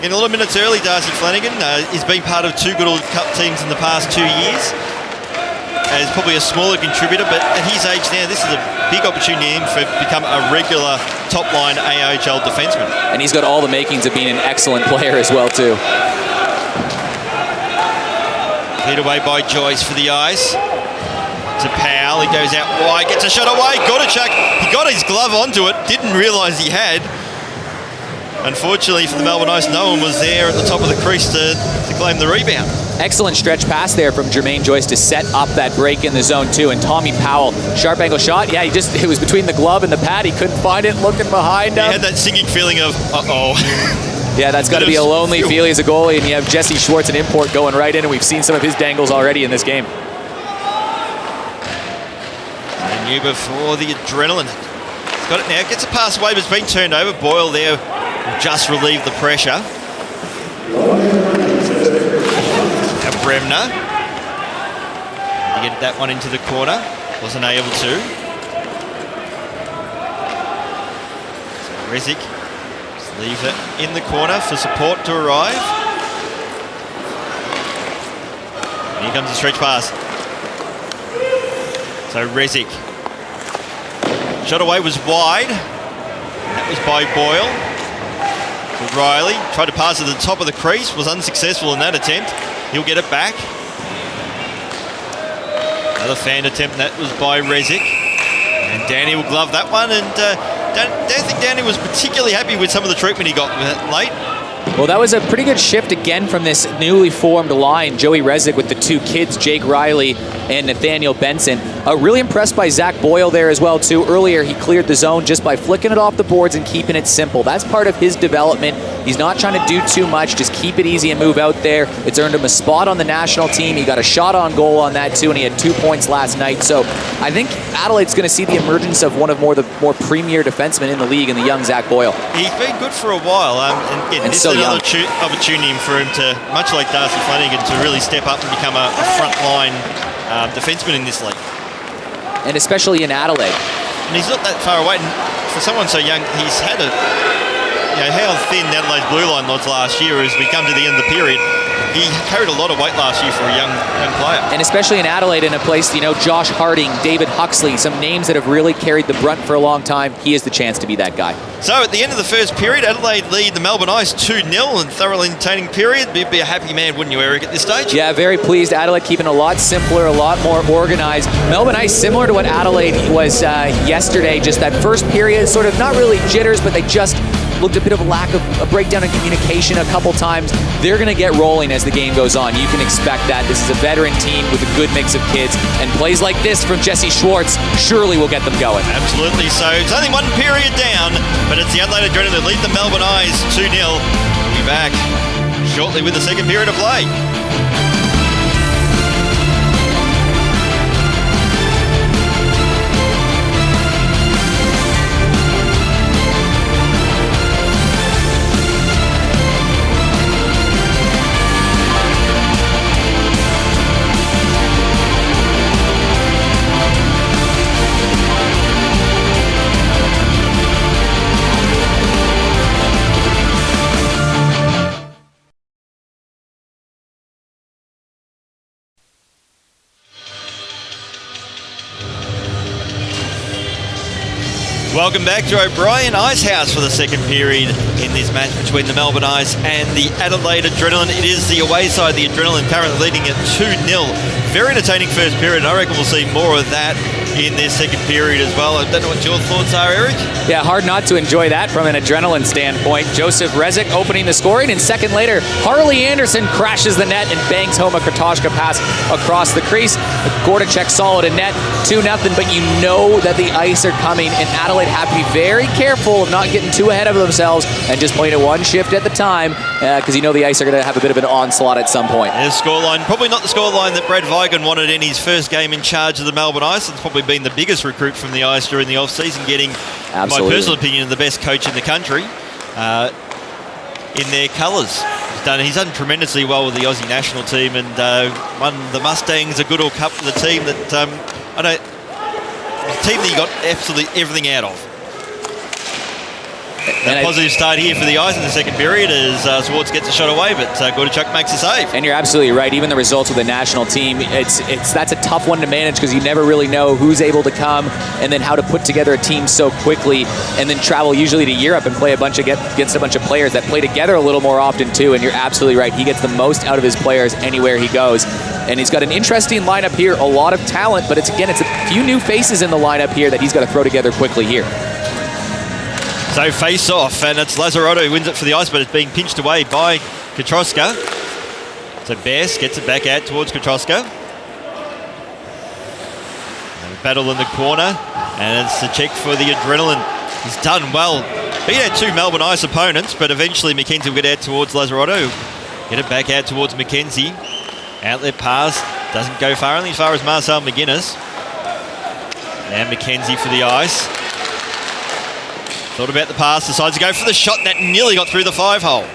In a lot of minutes early, Darcy Flanagan has been part of two Goodall Cup teams in the past 2 years. Is probably a smaller contributor, but at his age now, this is a big opportunity for him to become a regular top-line AIHL defenseman. And he's got all the makings of being an excellent player as well, too. Cleared away by Joyce for the Ice. To Powell, he goes out wide, gets a shot away. Gordichuk, he got his glove onto it, didn't realise he had. Unfortunately for the Melbourne Ice, no one was there at the top of the crease to claim the rebound. Excellent stretch pass there from Jermaine Joyce to set up that break in the zone too. And Tommy Powell, sharp angle shot. Yeah, it was between the glove and the pad. He couldn't find it, looking behind him. He had that sinking feeling of, uh-oh. Yeah, that's got to be a lonely feeling as a goalie, and you have Jesse Schwartz, an import, going right in, and we've seen some of his dangles already in this game. And Nuber for the Adrenaline. He's got it now, gets a pass away, but it's been turned over. Boyle there will just relieve the pressure. Now Bremner. He get that one into the corner. Wasn't able to. So Rezic just leaves it in the corner for support to arrive. And here comes the stretch pass. So Rezic. Shot away was wide. That was by Boyle. So Riley tried to pass at the top of the crease, was unsuccessful in that attempt. He'll get it back. Another fan attempt, that was by Rezic. And Danny will glove that one, and don't think Danny was particularly happy with some of the treatment he got late. Well, that was a pretty good shift again from this newly formed line. Joey Rezic with the two kids, Jake Riley and Nathaniel Benson. Really impressed by Zach Boyle there as well, too. Earlier, he cleared the zone just by flicking it off the boards and keeping it simple. That's part of his development. He's not trying to do too much, just keep it easy and move out there. It's earned him a spot on the national team. He got a shot on goal on that, too, and he had 2 points last night. So I think Adelaide's going to see the emergence of one of the more premier defensemen in the league, in the young Zach Boyle. He's been good for a while, and this so is another opportunity for him to, much like Darcy Flanagan, to really step up and become a front-line defenseman in this league. And especially in Adelaide. And he's not that far away. And for someone so young, he's had how thin Adelaide's blue line was last year as we come to the end of the period. He carried a lot of weight last year for a young player. And especially in Adelaide, in a place, Josh Harding, David Huxley, some names that have really carried the brunt for a long time. He has the chance to be that guy. So at the end of the first period, Adelaide lead the Melbourne Ice 2-0 and thoroughly entertaining period. You'd be a happy man, wouldn't you, Eric, at this stage? Yeah, very pleased. Adelaide keeping a lot simpler, a lot more organized. Melbourne Ice, similar to what Adelaide was yesterday, just that first period, sort of not really jitters, but they just looked a bit of a lack of a breakdown in communication a couple times. They're going to get rolling as the game goes on. You can expect that. This is a veteran team with a good mix of kids, and plays like this from Jesse Schwartz surely will get them going. Absolutely. So it's only one period down, but it's the Adelaide Adrenaline that lead the Melbourne Ice 2-0. We'll be back shortly with the second period of play. Welcome back to O'Brien Icehouse for the second period in this match between the Melbourne Ice and the Adelaide Adrenaline. It is the away side, the Adrenaline, currently leading at 2-0. Very entertaining first period, and I reckon we'll see more of that in this second period as well. I don't know what your thoughts are, Eric? Yeah, hard not to enjoy that from an Adrenaline standpoint. Joseph Rezic opening the scoring, and second later, Harley Anderson crashes the net and bangs home a Kratoshka pass across the crease. Gordacek solid in net, 2-0, but you know that the Ice are coming, and Adelaide have to be very careful of not getting too ahead of themselves and just playing it one shift at the time, because you know the Ice are going to have a bit of an onslaught at some point. His scoreline, probably not the scoreline that Brad Vigan wanted in his first game in charge of the Melbourne Ice. It's probably been the biggest recruit from the Ice during the off-season, getting, in my personal opinion, the best coach in the country in their colours. He's done tremendously well with the Aussie national team, and won the Mustangs a Goodall Cup for the team that a team that you got absolutely everything out of. A positive start here for the Ice in the second period as Swartz gets a shot away, but Gordacek makes a save. And you're absolutely right. Even the results of the national team, that's a tough one to manage, because you never really know who's able to come and then how to put together a team so quickly, and then travel usually to Europe and play against a bunch of players that play together a little more often too. And you're absolutely right. He gets the most out of his players anywhere he goes. And he's got an interesting lineup here, a lot of talent, but it's a few new faces in the lineup here that he's got to throw together quickly here. So face off, and it's Lazzarotto who wins it for the Ice, but it's being pinched away by Katroska. So Best gets it back out towards Katroska. Battle in the corner, and it's a check for the Adrenaline. He's done well. Beat out two Melbourne Ice opponents, but eventually Mackenzie will get out towards Lazzarotto. Get it back out towards Mackenzie. Outlet pass, doesn't go far, only as far as Marcel McGuinness. And Mackenzie for the Ice. Thought about the pass, decides to go for the shot, and that nearly got through the 5-hole.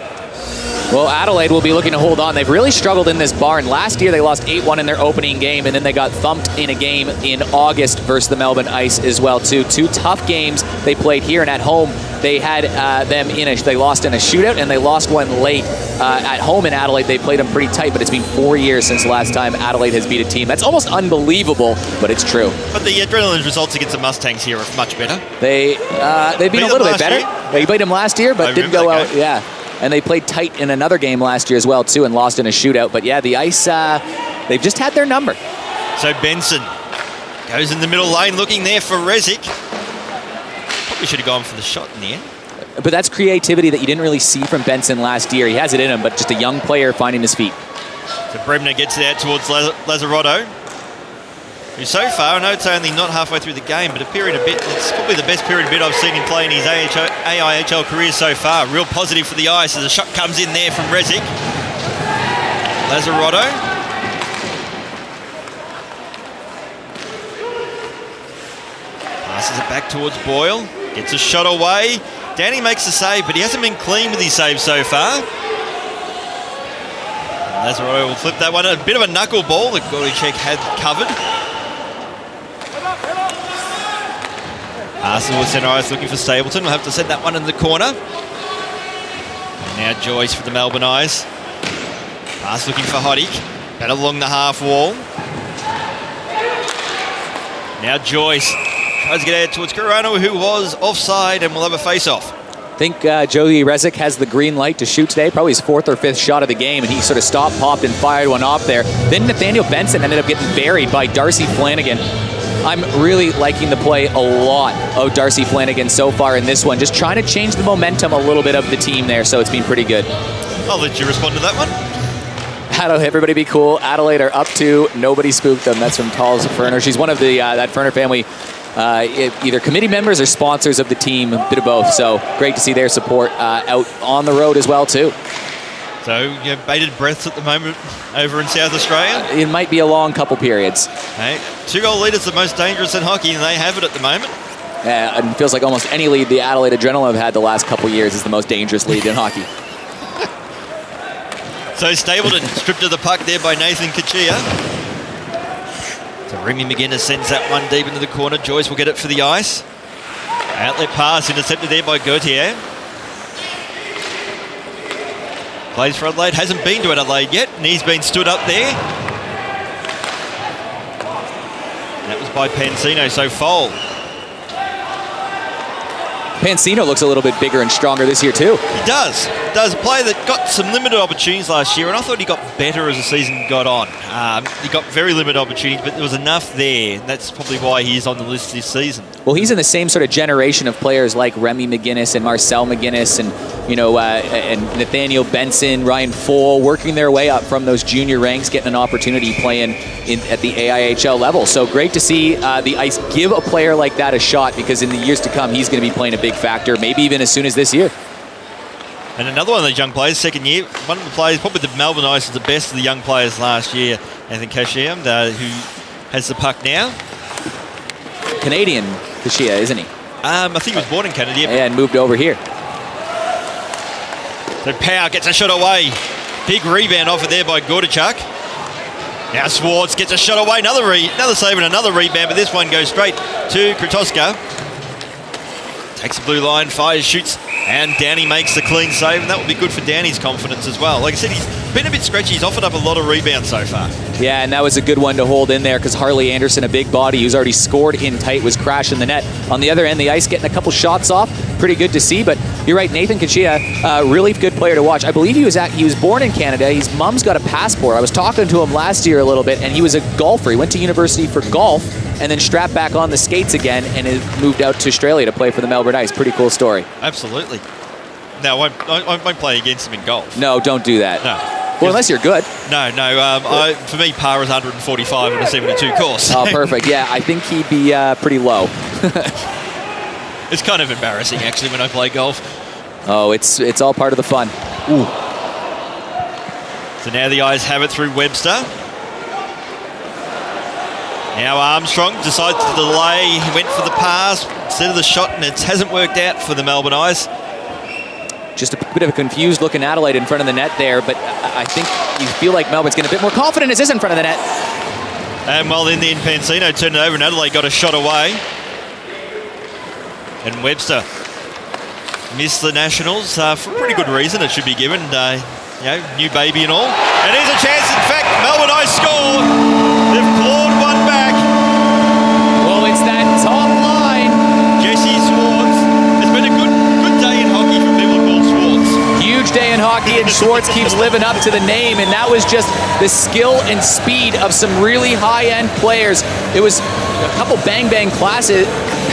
Well, Adelaide will be looking to hold on. They've really struggled in this barn. Last year they lost 8-1 in their opening game, and then they got thumped in a game in August versus the Melbourne Ice as well too. Two tough games they played here, and at home they had they lost in a shootout, and they lost one late. At home in Adelaide they played them pretty tight, but it's been 4 years since the last time Adelaide has beat a team. That's almost unbelievable, but it's true. But the Adrenaline results against the Mustangs here are much better. They've been a little bit better. They played them last year, but didn't go out. Yeah. And they played tight in another game last year as well, too, and lost in a shootout. But, yeah, the Ice, they've just had their number. So Benson goes in the middle lane looking there for Rezic. Probably should have gone for the shot in the end. But that's creativity that you didn't really see from Benson last year. He has it in him, but just a young player finding his feet. So Brebner gets it out towards Lazzarotto, who so far, I know it's only not halfway through the game, but it's probably the best period a bit I've seen him play in his AIHL career so far. Real positive for the Ice as a shot comes in there from Rezic. Lazzarotto. Passes it back towards Boyle. Gets a shot away. Danny makes the save, but he hasn't been clean with his save so far. Lazzarotto will flip that one. A bit of a knuckle ball that Gordacek had covered. Arsenal with centre ice looking for Stapleton. We'll have to send that one in the corner. And now Joyce for the Melbourne Ice. Pass looking for Hoddick. Battle along the half wall. Now Joyce tries to get out towards Corano, who was offside, and will have a face-off. I think Joey Rezic has the green light to shoot today, probably his fourth or fifth shot of the game, and he sort of stopped, popped, and fired one off there. Then Nathaniel Benson ended up getting buried by Darcy Flanagan. I'm really liking the play a lot of Darcy Flanagan so far in this one, just trying to change the momentum a little bit of the team there, so it's been pretty good. I'll let you respond to that one. Everybody be cool. Adelaide are up 2. Nobody spooked them. That's from Talls Ferner. She's one of the that Ferner family either committee members or sponsors of the team, a bit of both. So great to see their support out on the road as well too. So you have bated breaths at the moment over in South Australia? It might be a long couple periods. Hey, 2-goal lead is the most dangerous in hockey, and they have it at the moment. And it feels like almost any lead the Adelaide Adrenaline have had the last couple years is the most dangerous lead in hockey. So Stapleton stripped of the puck there by Nathan Kachia. So Remy McGuinness sends that one deep into the corner. Joyce will get it for the Ice. Outlet pass intercepted there by Gauthier. Plays for Adelaide. Hasn't been to Adelaide yet, and he's been stood up there. That was by Pansino, so foul. Pansino looks a little bit bigger and stronger this year too. He does. A player that got some limited opportunities last year, and I thought he got better as the season got on. He got very limited opportunities, but there was enough there. That's probably why he's on the list this season. Well, he's in the same sort of generation of players like Remy McGuinness and Marcel McGuinness and, and Nathaniel Benson, Ryan Foll, working their way up from those junior ranks, getting an opportunity playing at the AIHL level. So great to see the Ice give a player like that a shot, because in the years to come, he's going to be playing a big factor, maybe even as soon as this year. And another one of those young players, second year, one of the players, probably the Melbourne Ice is the best of the young players last year, Anthony Cashier, who has the puck now. Canadian Cashier, isn't he? I think he was born in Canada. Yeah, and moved over here. So Power gets a shot away. Big rebound offered there by Gordichuk. Now Swartz gets a shot away. Another save and another rebound, but this one goes straight to Kratoska. Takes the blue line, fires, shoots, and Downey makes the clean save, and that will be good for Downey's confidence as well. Like I said, he's been a bit scratchy. He's offered up a lot of rebounds so far. Yeah, and that was a good one to hold in there, because Harley Anderson, a big body who's already scored in tight, was crashing the net. On the other end, the Ice getting a couple shots off. Pretty good to see, but you're right, Nathan Kachia, really good player to watch. I believe he was born in Canada. His mom's got a passport. I was talking to him last year a little bit, and he was a golfer. He went to university for golf and then strapped back on the skates again and moved out to Australia to play for the Melbourne Ice. Pretty cool story. Absolutely. No, I won't play against him in golf. No, don't do that. No. Well, unless you're good. No. For me, par is 145 on a 72 course. Oh, perfect. Yeah, I think he'd be pretty low. It's kind of embarrassing, actually, when I play golf. Oh, it's all part of the fun. Ooh. So now the Eyes have it through Webster. Now Armstrong decides to delay. He went for the pass instead of the shot, and it hasn't worked out for the Melbourne Ice. Just a bit of a confused looking Adelaide in front of the net there, but I think you feel like Melbourne's getting a bit more confident as is in front of the net. And well, in the end, Pansino turned it over, and Adelaide got a shot away. And Webster missed the Nationals for a pretty good reason, it should be given. New baby and all. And here's a chance, in fact, Melbourne Ice score. They've clawed one back. Well, it's that top line. Jesse Swartz. It's been a good day in hockey for people called Swartz. Huge day in hockey, and Swartz keeps living up to the name, and that was just the skill and speed of some really high-end players. It was a couple bang-bang class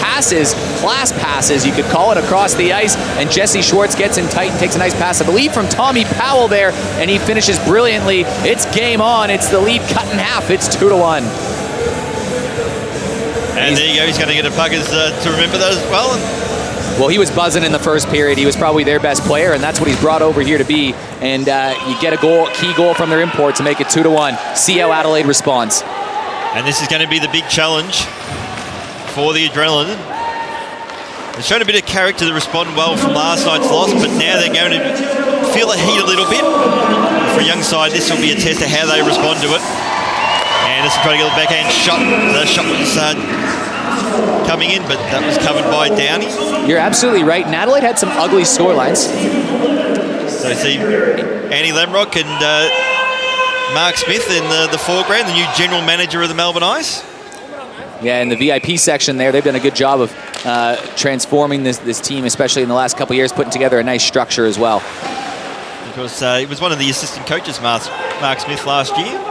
passes, you could call it, across the ice, and Jesse Schwartz gets in tight and takes a nice pass, I believe, from Tommy Powell there, and he finishes brilliantly. It's game on. It's the lead cut in half. It's 2-1. And there you go. He's going to get a puckers to remember that as well. Well, he was buzzing in the first period. He was probably their best player, and that's what he's brought over here to be. And you get a key goal from their import to make it 2-1. See how Adelaide responds. And this is going to be the big challenge for the Adrenaline. They've shown a bit of character to respond well from last night's loss, but now they're going to feel the heat a little bit. For a young side, this will be a test of how they respond to it. And this is trying to get the backhand shot. The shot was coming in, but that was covered by Downey. You're absolutely right. And Adelaide had some ugly scorelines. So you see Andy Lamrock and Mark Smith in the foreground, the new general manager of the Melbourne Ice. Yeah, in the VIP section there, they've done a good job of transforming this team, especially in the last couple of years, putting together a nice structure as well. Because he was one of the assistant coaches, Mark Smith, last year.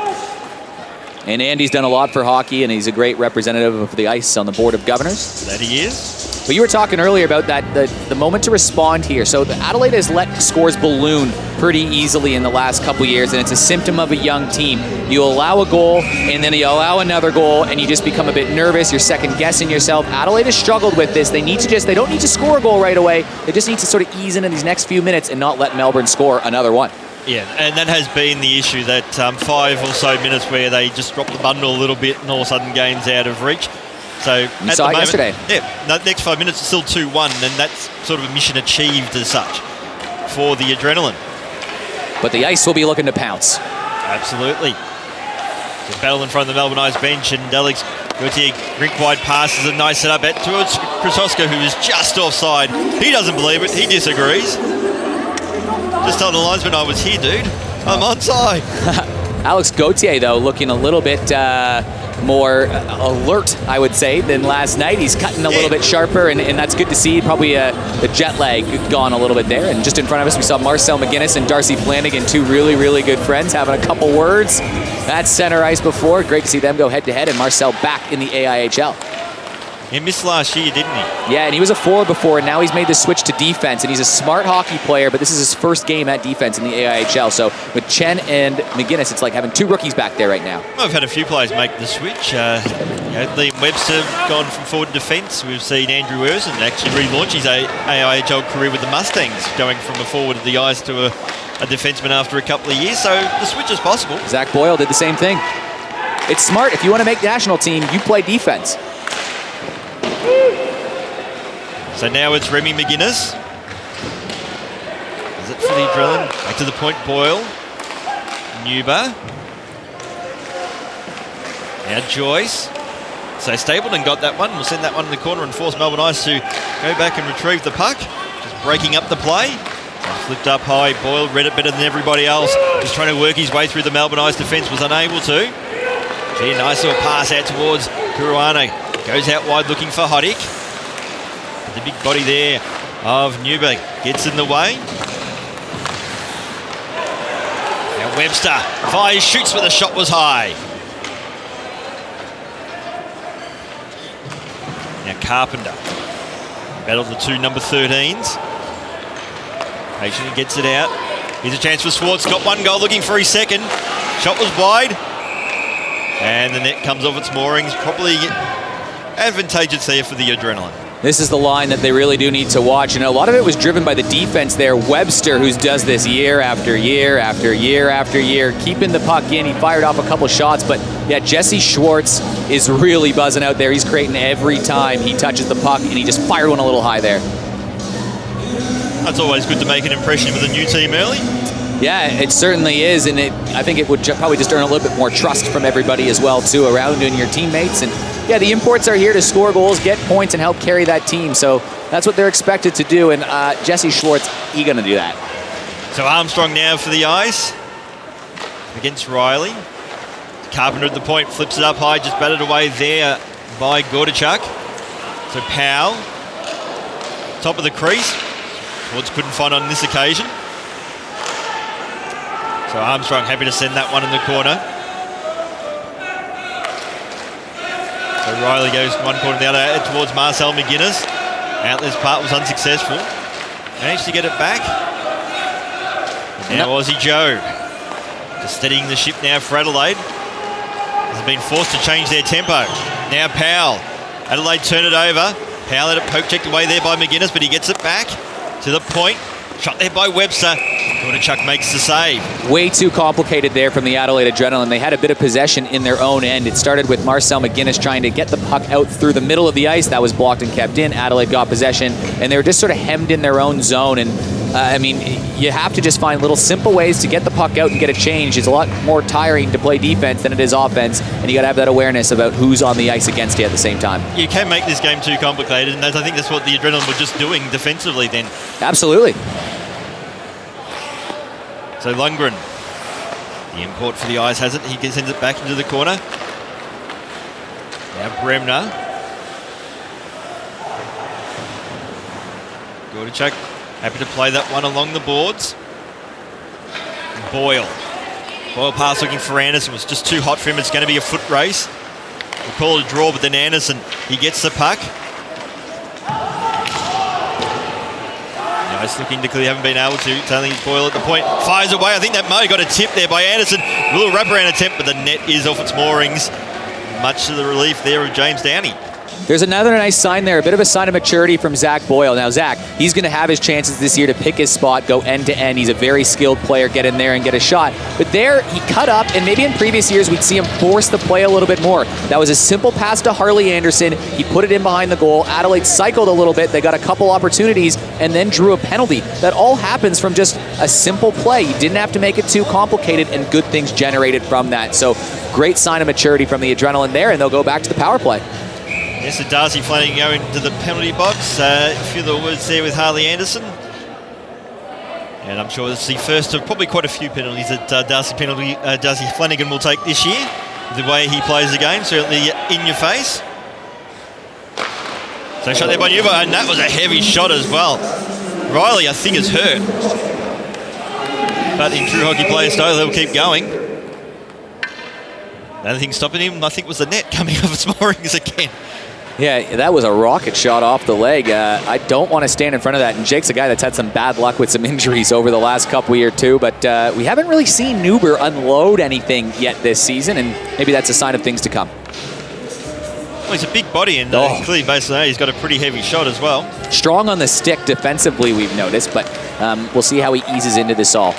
And Andy's done a lot for hockey, and he's a great representative of the Ice on the Board of Governors. That he is. But you were talking earlier about that the moment to respond here. So the Adelaide has let scores balloon pretty easily in the last couple years, and it's a symptom of a young team. You allow a goal, and then you allow another goal, and you just become a bit nervous. You're second-guessing yourself. Adelaide has struggled with this. They don't need to score a goal right away. They just need to sort of ease into these next few minutes and not let Melbourne score another one. Yeah, and that has been the issue, that 5 or so minutes where they just drop the bundle a little bit and all of a sudden game's out of reach. So you saw it yesterday. Yeah, the next 5 minutes is still 2-1, and that's sort of a mission achieved as such for the Adrenaline. But the Ice will be looking to pounce. Absolutely. The battle in front of the Melbourne Ice bench, and Alex Gauthier rink-wide passes a nice setup towards Kratoska, who is just offside. He doesn't believe it. He disagrees. Just told the linesman, I was here, dude. I'm onside. Alex Gauthier, though, looking a little bit more alert, I would say, than last night. He's cutting a little bit sharper, and that's good to see. Probably the jet lag gone a little bit there. And just in front of us, we saw Marcel McGuinness and Darcy Flanagan, two really, really good friends, having a couple words. That's center ice before. Great to see them go head-to-head, and Marcel back in the AIHL. He missed last year, didn't he? Yeah, and he was a forward before, and now he's made the switch to defense, and he's a smart hockey player, but this is his first game at defense in the AIHL. So with Chen and McGuinness, it's like having two rookies back there right now. I've had a few players make the switch. Liam Webster gone from forward to defence. We've seen Andrew Erson actually relaunch his AIHL career with the Mustangs, going from a forward of the ice to a defenseman after a couple of years. So the switch is possible. Zach Boyle did the same thing. It's smart. If you want to make the national team, you play defense. So now it's Remy McGuinness. Is it for the Adrenaline? Back to the point, Boyle. Nuba. Now Joyce. So Stapleton got that one. We'll send that one in the corner and force Melbourne Ice to go back and retrieve the puck. Just breaking up the play. So flipped up high. Boyle read it better than everybody else. Just trying to work his way through the Melbourne Ice defence. Was unable to. Gee, nice little pass out towards Kuruana. Goes out wide looking for Hoddick. The big body there of Newberg gets in the way. Now Webster fires, shoots, but the shot was high. Now Carpenter battled the two number 13s. Patiently gets it out. Here's a chance for Swartz. Got one goal, looking for his second. Shot was wide. And the net comes off its moorings. Probably advantageous there for the Adrenaline. This is the line that they really do need to watch. And a lot of it was driven by the defense there. Webster, who does this year after year after year after year, keeping the puck in. He fired off a couple shots, but yeah, Jesse Schwartz is really buzzing out there. He's creating every time he touches the puck, and he just fired one a little high there. That's always good to make an impression with a new team early. Yeah, it certainly is, and I think it would probably just earn a little bit more trust from everybody as well, too, around you and your teammates. And yeah, the imports are here to score goals, get points, and help carry that team. So that's what they're expected to do, and Jesse Schwartz, he's going to do that. So Armstrong now for the ice against Riley. Carpenter at the point, flips it up high, just batted away there by Gordichuk. So Powell, top of the crease. Schwartz couldn't find on this occasion. So Armstrong happy to send that one in the corner. So Riley goes from one corner to the other towards Marcel McGuinness. Outlet's part was unsuccessful. Managed to get it back. And now Aussie Joe. Just steadying the ship now for Adelaide. Has been forced to change their tempo. Now Powell. Adelaide turn it over. Powell had it poke checked away there by McGuinness, but he gets it back to the point. Shot there by Webster. Gordichuk makes the save. Way too complicated there from the Adelaide Adrenaline. They had a bit of possession in their own end. It started with Marcel McGuinness trying to get the puck out through the middle of the ice. That was blocked and kept in. Adelaide got possession, and they were just sort of hemmed in their own zone. And I mean, you have to just find little simple ways to get the puck out and get a change. It's a lot more tiring to play defense than it is offense, and you got to have that awareness about who's on the ice against you at the same time. You can make this game too complicated, and I think that's what the Adrenaline were just doing defensively then. Absolutely. So Lundgren, the import for the Ice has it. He sends it back into the corner. Now Bremner. Gordichuk happy to play that one along the boards. Boyle pass looking for Anderson. Was just too hot for him. It's going to be a foot race. We'll call it a draw, but then Anderson, he gets the puck. Nice looking to clear, haven't been able to. It's only Boyle at the point. Fires away. I think that might have got a tip there by Anderson. A little wraparound attempt, but the net is off its moorings. Much to the relief there of James Downey. There's another nice sign there, a bit of a sign of maturity from Zach Boyle. Now, Zach, he's going to have his chances this year to pick his spot, go end to end. He's a very skilled player, get in there and get a shot. But there, he cut up, and maybe in previous years, we'd see him force the play a little bit more. That was a simple pass to Harley Anderson. He put it in behind the goal. Adelaide cycled a little bit. They got a couple opportunities and then drew a penalty. That all happens from just a simple play. You didn't have to make it too complicated, and good things generated from that. So, great sign of maturity from the Adrenaline there, and they'll go back to the power play. Yes, so Darcy Flanagan going to the penalty box. A few of the words there with Harley Anderson. And I'm sure it's the first of probably quite a few penalties that Darcy Flanagan will take this year. The way he plays the game, certainly in your face. So shot there by Nubo, and that was a heavy shot as well. Riley, I think, is hurt. But in true hockey player style, he'll keep going. The only thing stopping him, I think, was the net coming off its moorings again. Yeah, that was a rocket shot off the leg. I don't want to stand in front of that. And Jake's a guy that's had some bad luck with some injuries over the last couple year too. But we haven't really seen Nuber unload anything yet this season, and maybe that's a sign of things to come. Well, he's a big body, and clearly, based on that, he's got a pretty heavy shot as well. Strong on the stick defensively, we've noticed, but we'll see how he eases into this all.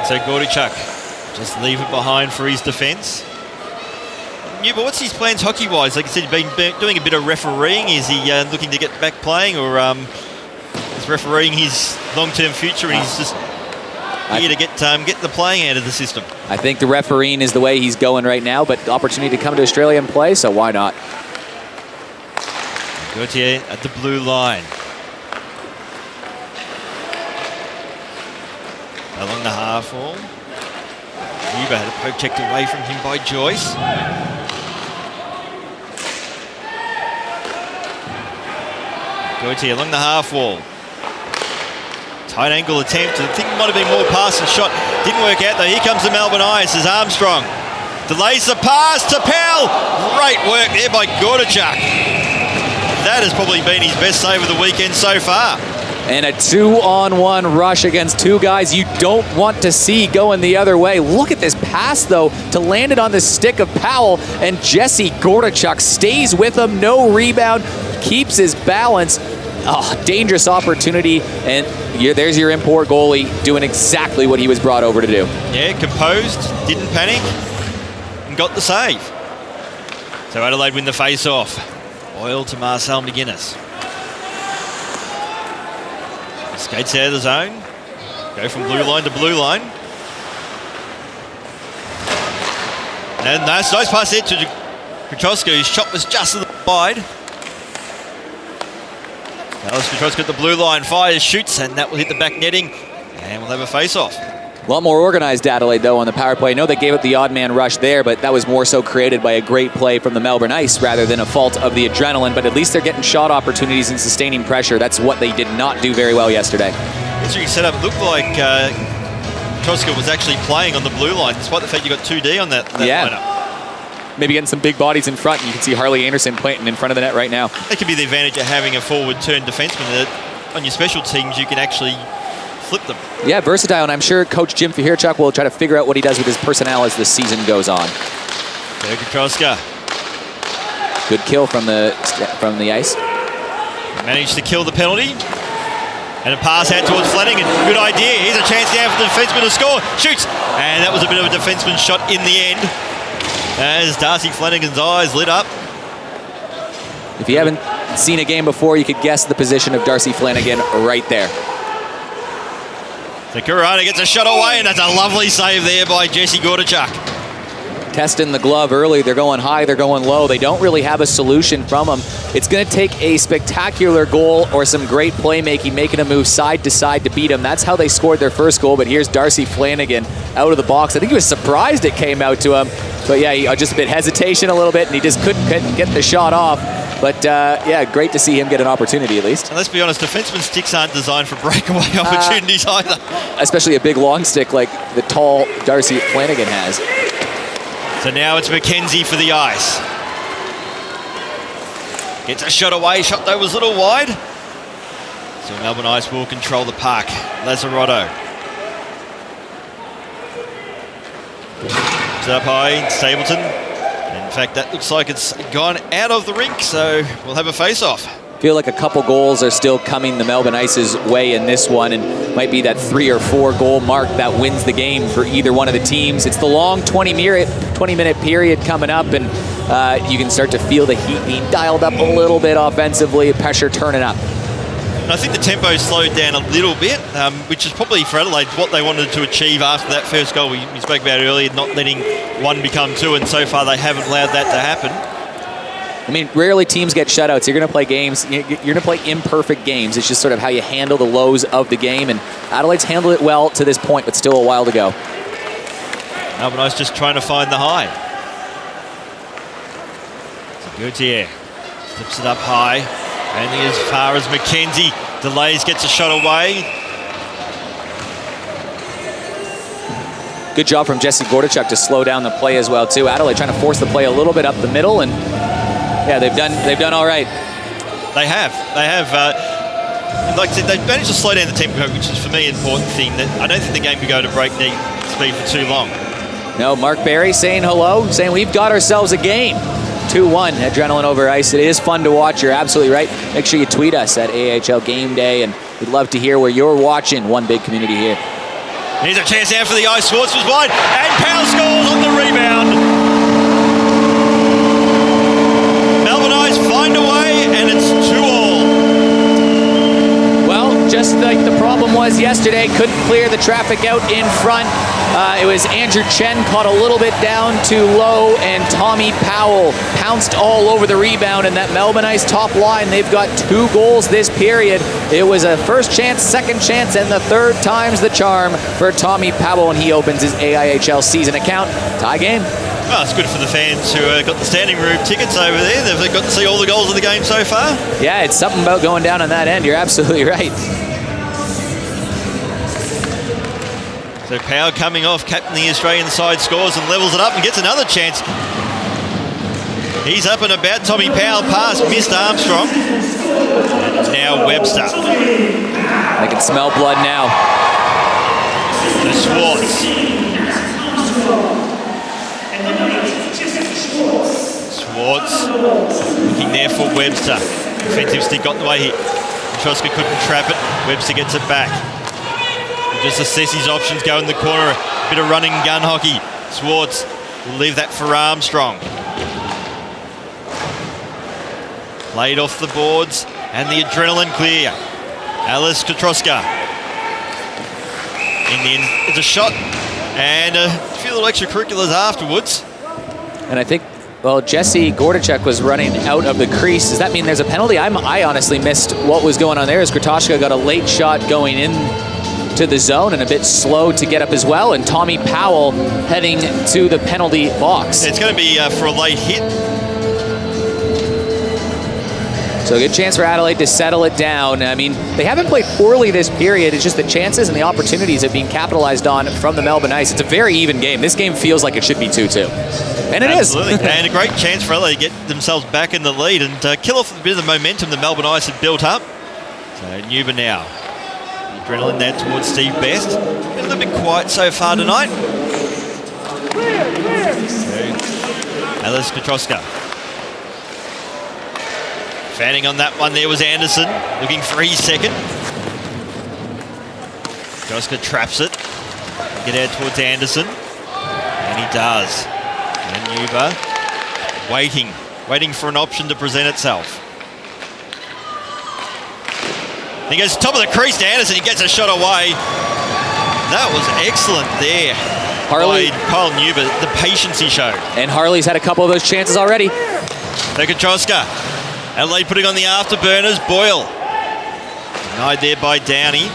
So Gordichuk just leave it behind for his defence. Yeah, but what's his plans hockey-wise? Like I said, he's been doing a bit of refereeing. Is he looking to get back playing, or is refereeing his long-term future, and he's just here to get the playing out of the system? I think the refereeing is the way he's going right now, but the opportunity to come to Australia and play, so why not? Gauthier at the blue line. Along the half wall. Nuba had a poke checked away from him by Joyce. Gauthier along the half wall. Tight angle attempt. I think it might have been more pass and shot. Didn't work out though. Here comes the Melbourne Ice as Armstrong delays the pass to Powell. Great work there by Gordichuk. That has probably been his best save of the weekend so far. And a 2-on-1 rush against two guys you don't want to see going the other way. Look at this pass, though, to land it on the stick of Powell, and Jesse Gordichuk stays with him, no rebound, keeps his balance. Oh, dangerous opportunity, and there's your import goalie doing exactly what he was brought over to do. Yeah, composed, didn't panic, and got the save. So Adelaide win the face-off. Boyle to Marcel McGuinness. Skates out of the zone. Go from blue line to blue line. And nice pass there to Petroska, whose shot was just a little wide. Alice Petroska at the blue line, fires, shoots, and that will hit the back netting, and we'll have a face-off. A lot more organized Adelaide, though, on the power play. I know they gave up the odd man rush there, but that was more so created by a great play from the Melbourne Ice rather than a fault of the Adrenaline. But at least they're getting shot opportunities and sustaining pressure. That's what they did not do very well yesterday. History set up. It looked like Petroska was actually playing on the blue line, despite the fact you got 2D on that lineup. Maybe getting some big bodies in front. You can see Harley Anderson playing in front of the net right now. That could be the advantage of having a forward-turned defenseman. On your special teams, you can actually flip them. Yeah, versatile, and I'm sure Coach Jim Fihirchuk will try to figure out what he does with his personnel as the season goes on. Petroska. Good kill from the ice. Managed to kill the penalty. And a pass out towards Flanagan. Good idea. Here's a chance now for the defenseman to score. Shoots. And that was a bit of a defenseman shot in the end, as Darcy Flanagan's eyes lit up. If you haven't seen a game before, you could guess the position of Darcy Flanagan right there. So Kurana gets a shot away, and that's a lovely save there by Jesse Gordichuk. Testing the glove early. They're going high, they're going low. They don't really have a solution from him. It's going to take a spectacular goal or some great playmaking, making a move side to side to beat him. That's how they scored their first goal, but here's Darcy Flanagan out of the box. I think he was surprised it came out to him. But yeah, just a bit hesitation a little bit, and he just couldn't get the shot off. But yeah, great to see him get an opportunity at least. And let's be honest, defenseman sticks aren't designed for breakaway opportunities either. Especially a big long stick like the tall Darcy Flanagan has. So now it's McKenzie for the Ice. Gets a shot away, shot though was a little wide. So Melbourne Ice will control the puck. Lazzarotto. Set up high, Stapleton. In fact, that looks like it's gone out of the rink, so we'll have a face-off. Feel like a couple goals are still coming the Melbourne Ice's way in this one, and might be that 3 or 4 goal mark that wins the game for either one of the teams. It's the long 20-minute period coming up, and you can start to feel the heat being dialed up a little bit offensively, pressure turning up. And I think the tempo slowed down a little bit, which is probably for Adelaide what they wanted to achieve after that first goal we spoke about earlier, not letting one become two, and so far they haven't allowed that to happen. I mean, rarely teams get shutouts. You're going to play games. You're going to play imperfect games. It's just sort of how you handle the lows of the game, and Adelaide's handled it well to this point, but still a while to go. Melbourne Ice just trying to find the high. Gauthier slips it up high, only as far as McKenzie. Delays, gets a shot away. Good job from Jesse Gordichuk to slow down the play as well too. Adelaide trying to force the play a little bit up the middle, and yeah, they've done all right. They have. Like I said, they've managed to slow down the tempo, which is for me an important thing. That I don't think the game could go to breakneck speed for too long. No, Mark Barry saying hello, saying we've got ourselves a game. 2-1, Adrenaline over Ice. It is fun to watch. You're absolutely right. Make sure you tweet us at AIHL Game Day, and we'd love to hear where you're watching. One big community here. Here's a chance out for the Ice. Schwartz was wide, and Powell scores on the rebound. Melbourne Ice find a way, and it's 2-all. Well, just like the problem was yesterday, couldn't clear the traffic out in front. It was Andrew Chen caught a little bit down too low, and Tommy Powell pounced all over the rebound. And that Melbourne Ice top line, they've got 2 goals this period. It was a first chance, second chance, and the third time's the charm for Tommy Powell, and he opens his AIHL season account. Tie game. Well, it's good for the fans who got the standing room tickets over there. They've got to see all the goals of the game so far. Yeah, it's something about going down on that end. You're absolutely right. So Powell coming off, captain the Australian side, scores and levels it up and gets another chance. He's up and about. Tommy Powell pass, missed Armstrong. And now Webster. I can smell blood now. To Schwartz. Schwartz looking there for Webster. Defensive stick got in the way here. Troska couldn't trap it. Webster gets it back. Just assess his options, go in the corner, a bit of running gun hockey. Schwartz will leave that for Armstrong. Played off the boards, and the Adrenaline clear. Alice Katroska. In the end, it's a shot, and a few little extracurriculars afterwards. And I think, well, Jesse Gordichuk was running out of the crease. Does that mean there's a penalty? I honestly missed what was going on there, as Kratoshka got a late shot going in to the zone and a bit slow to get up as well, and Tommy Powell heading to the penalty box. It's going to be for a late hit. So a good chance for Adelaide to settle it down. I mean, they haven't played poorly this period. It's just the chances and the opportunities have been capitalized on from the Melbourne Ice. It's a very even game. This game feels like it should be 2-2. And it Absolutely. is. And a great chance for Adelaide to get themselves back in the lead and kill off a bit of the momentum the Melbourne Ice had built up. So Nuba now. Adrenaline there towards Steve Best. Been a little bit quiet so far tonight. Alice Katroska. Fanning on that one there was Anderson, looking for his second. Katroska traps it. Get out towards Anderson. And he does. And Nuba waiting for an option to present itself. He goes top of the crease to Anderson. He gets a shot away. That was excellent there. Harley. By Kyle Nuba, the patience he showed. And Harley's had a couple of those chances already. Katroska. Adelaide putting on the afterburners. Boyle. Denied there by Downey.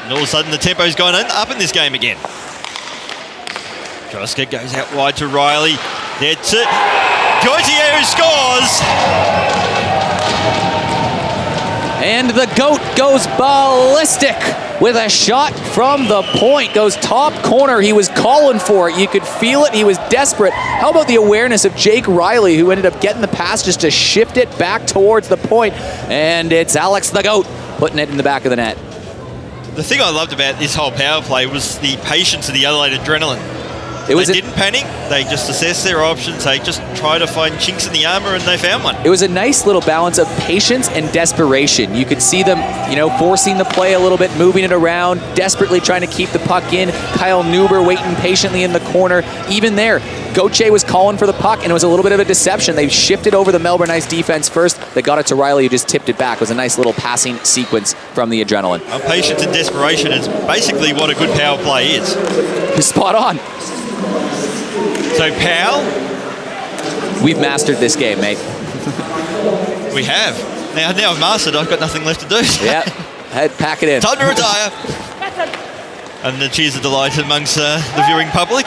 And all of a sudden the tempo's gone up in this game again. Katroska goes out wide to Riley. There to Gauthier, who scores. And the GOAT goes ballistic with a shot from the point. Goes top corner. He was calling for it. You could feel it. He was desperate. How about the awareness of Jake Riley, who ended up getting the pass just to shift it back towards the point. And it's Alex the GOAT putting it in the back of the net. The thing I loved about this whole power play was the patience of the Adelaide Adrenaline. They didn't panic. They just assessed their options. They just tried to find chinks in the armor, and they found one. It was a nice little balance of patience and desperation. You could see them, forcing the play a little bit, moving it around, desperately trying to keep the puck in. Kyle Nuber waiting patiently in the corner. Even there, Gauthier was calling for the puck, and it was a little bit of a deception. They shifted over the Melbourne Ice defense first. They got it to Riley, who just tipped it back. It was a nice little passing sequence from the Adrenaline. Patience and desperation is basically what a good power play is. Spot on. So Powell we've mastered this game, mate. We have. Now I've mastered, I've got nothing left to do. Yeah, pack it in. Time to retire. And the cheers of delight amongst the viewing public.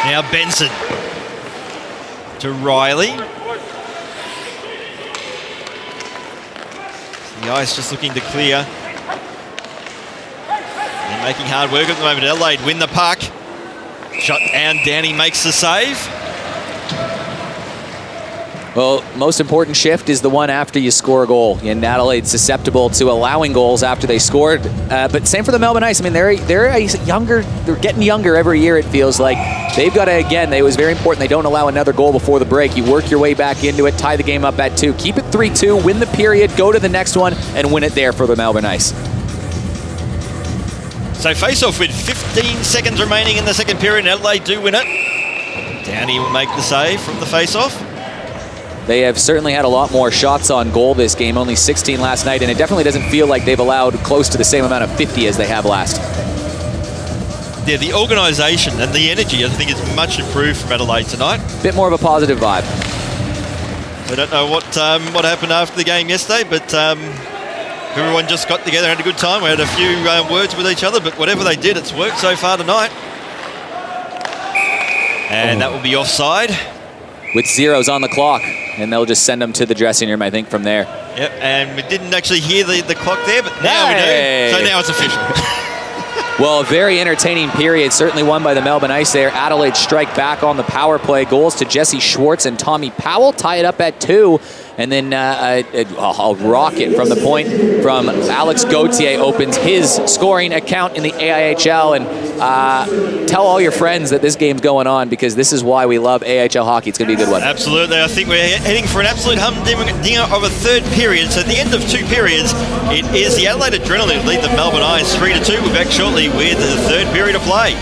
Now Benson to Riley. The Ice just looking to clear. They're making hard work at the moment. Adelaide win the puck. Shot down, Danny makes the save. Well, most important shift is the one after you score a goal. And Adelaide's susceptible to allowing goals after they scored. But same for the Melbourne Ice. I mean, they're getting younger every year, it feels like. They've got to, again, it was very important they don't allow another goal before the break. You work your way back into it, tie the game up at 2. Keep it 3-2, win the period, go to the next one, and win it there for the Melbourne Ice. So face-off with 15 seconds remaining in the second period. Adelaide do win it. Downey will make the save from the face-off. They have certainly had a lot more shots on goal this game, only 16 last night, and it definitely doesn't feel like they've allowed close to the same amount of 50 as they have last. Yeah, the organisation and the energy, I think, is much improved from Adelaide tonight. Bit more of a positive vibe. I don't know what happened after the game yesterday, but everyone just got together and had a good time. We had a few words with each other, but whatever they did, it's worked so far tonight. And that will be offside. With zeros on the clock, and they'll just send them to the dressing room, I think, from there. Yep, and we didn't actually hear the clock there, but now we do. So now it's official. Well, a very entertaining period, certainly won by the Melbourne Ice there. Adelaide strike back on the power play. Goals to Jesse Schwartz and Tommy Powell, tie it up at 2. And then a rocket from the point from Alex Gauthier opens his scoring account in the AIHL. And tell all your friends that this game's going on, because this is why we love AIHL hockey. It's going to be a good one. Absolutely. I think we're heading for an absolute humdinger of a third period. So at the end of 2 periods, it is the Adelaide Adrenaline who lead the Melbourne Ice 3-2. We're back shortly with the third period of play.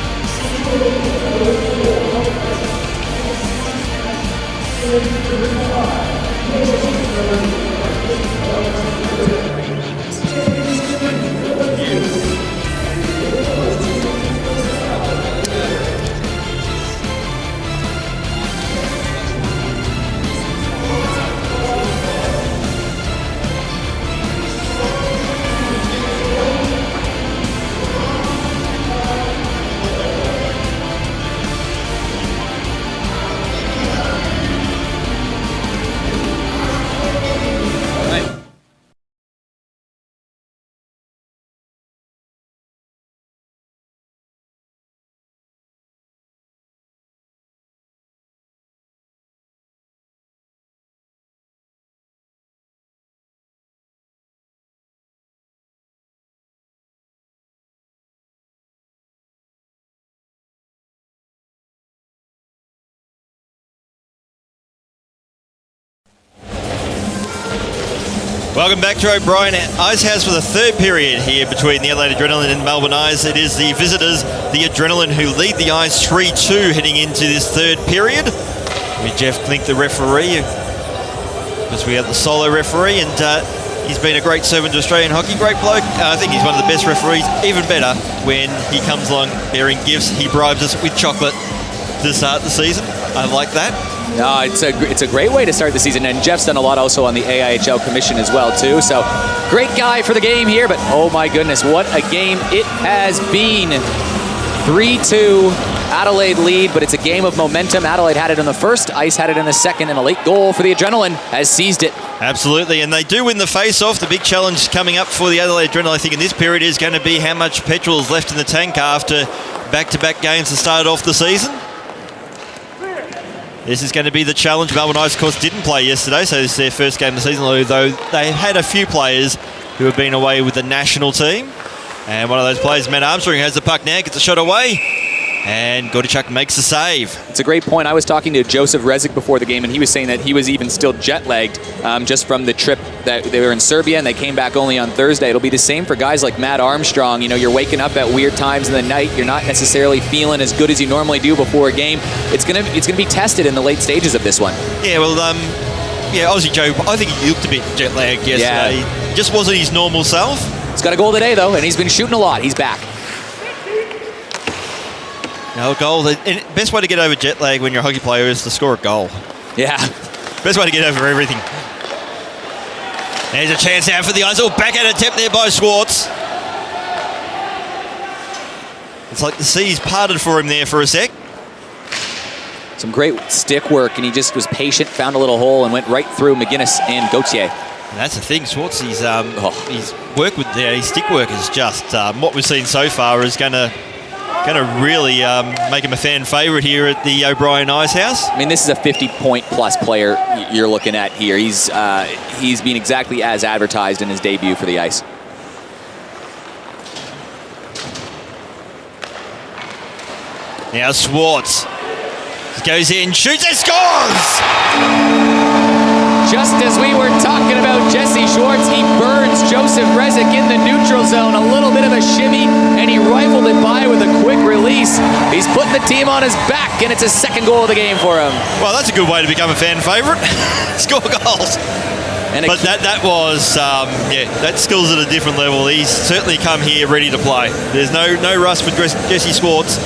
Welcome back to O'Brien Icehouse for the third period here between the Adelaide Adrenaline and Melbourne Ice. It is the visitors, the Adrenaline, who lead the Ice 3-2 heading into this third period. With Jeff Klink, the referee, because we have the solo referee, and he's been a great servant to Australian hockey. Great bloke. I think he's one of the best referees. Even better when he comes along bearing gifts. He bribes us with chocolate to start the season. I like that. No, it's a great way to start the season, and Jeff's done a lot also on the AIHL commission as well too. So great guy for the game here, but oh my goodness, what a game it has been. 3-2, Adelaide lead, but it's a game of momentum. Adelaide had it in the first, Ice had it in the second, and a late goal for the Adrenaline has seized it. Absolutely, and they do win the face-off. The big challenge coming up for the Adelaide Adrenaline, I think, in this period is going to be how much petrol is left in the tank after back-to-back games that started off the season. This is going to be the challenge. Melbourne Ice, of course, didn't play yesterday, so this is their first game of the season, although they had a few players who have been away with the national team. And one of those players, Matt Armstrong, has the puck now, gets a shot away, and Gordichuk makes the save. It's a great point. I was talking to Joseph Rezic before the game, and he was saying that he was even still jet-lagged just from the trip that they were in Serbia, and they came back only on Thursday. It'll be the same for guys like Matt Armstrong. You know, you're waking up at weird times in the night. You're not necessarily feeling as good as you normally do before a game. It's gonna be tested in the late stages of this one. Yeah, well, Aussie Joe, I think he looked a bit jet-lagged yesterday. Yeah. He just wasn't his normal self. He's got a goal today, though, and he's been shooting a lot. He's back. No goal. And best way to get over jet lag when you're a hockey player is to score a goal. Yeah. Best way to get over everything. There's a chance out for the Ice. Oh, backhand attempt there by Schwartz. It's like the seas parted for him there for a sec. Some great stick work, and he just was patient, found a little hole, and went right through McGuinness and Gauthier. And that's the thing, Schwartz, his work with his stick work is just, what we've seen so far is going to really make him a fan favourite here at the O'Brien Icehouse. I mean, this is a 50-point-plus player you're looking at here. He's been exactly as advertised in his debut for the Ice. Now Schwartz goes in, shoots and scores! Just as we were talking about Jesse Schwartz, he burns Joseph Rezick in the neutral zone. A little bit of a shimmy, and he rifled it by with a quick release. He's putting the team on his back, and it's his second goal of the game for him. Well, that's a good way to become a fan favourite. Score goals. But that was, that skill's at a different level. He's certainly come here ready to play. There's no rust for Jesse Schwartz.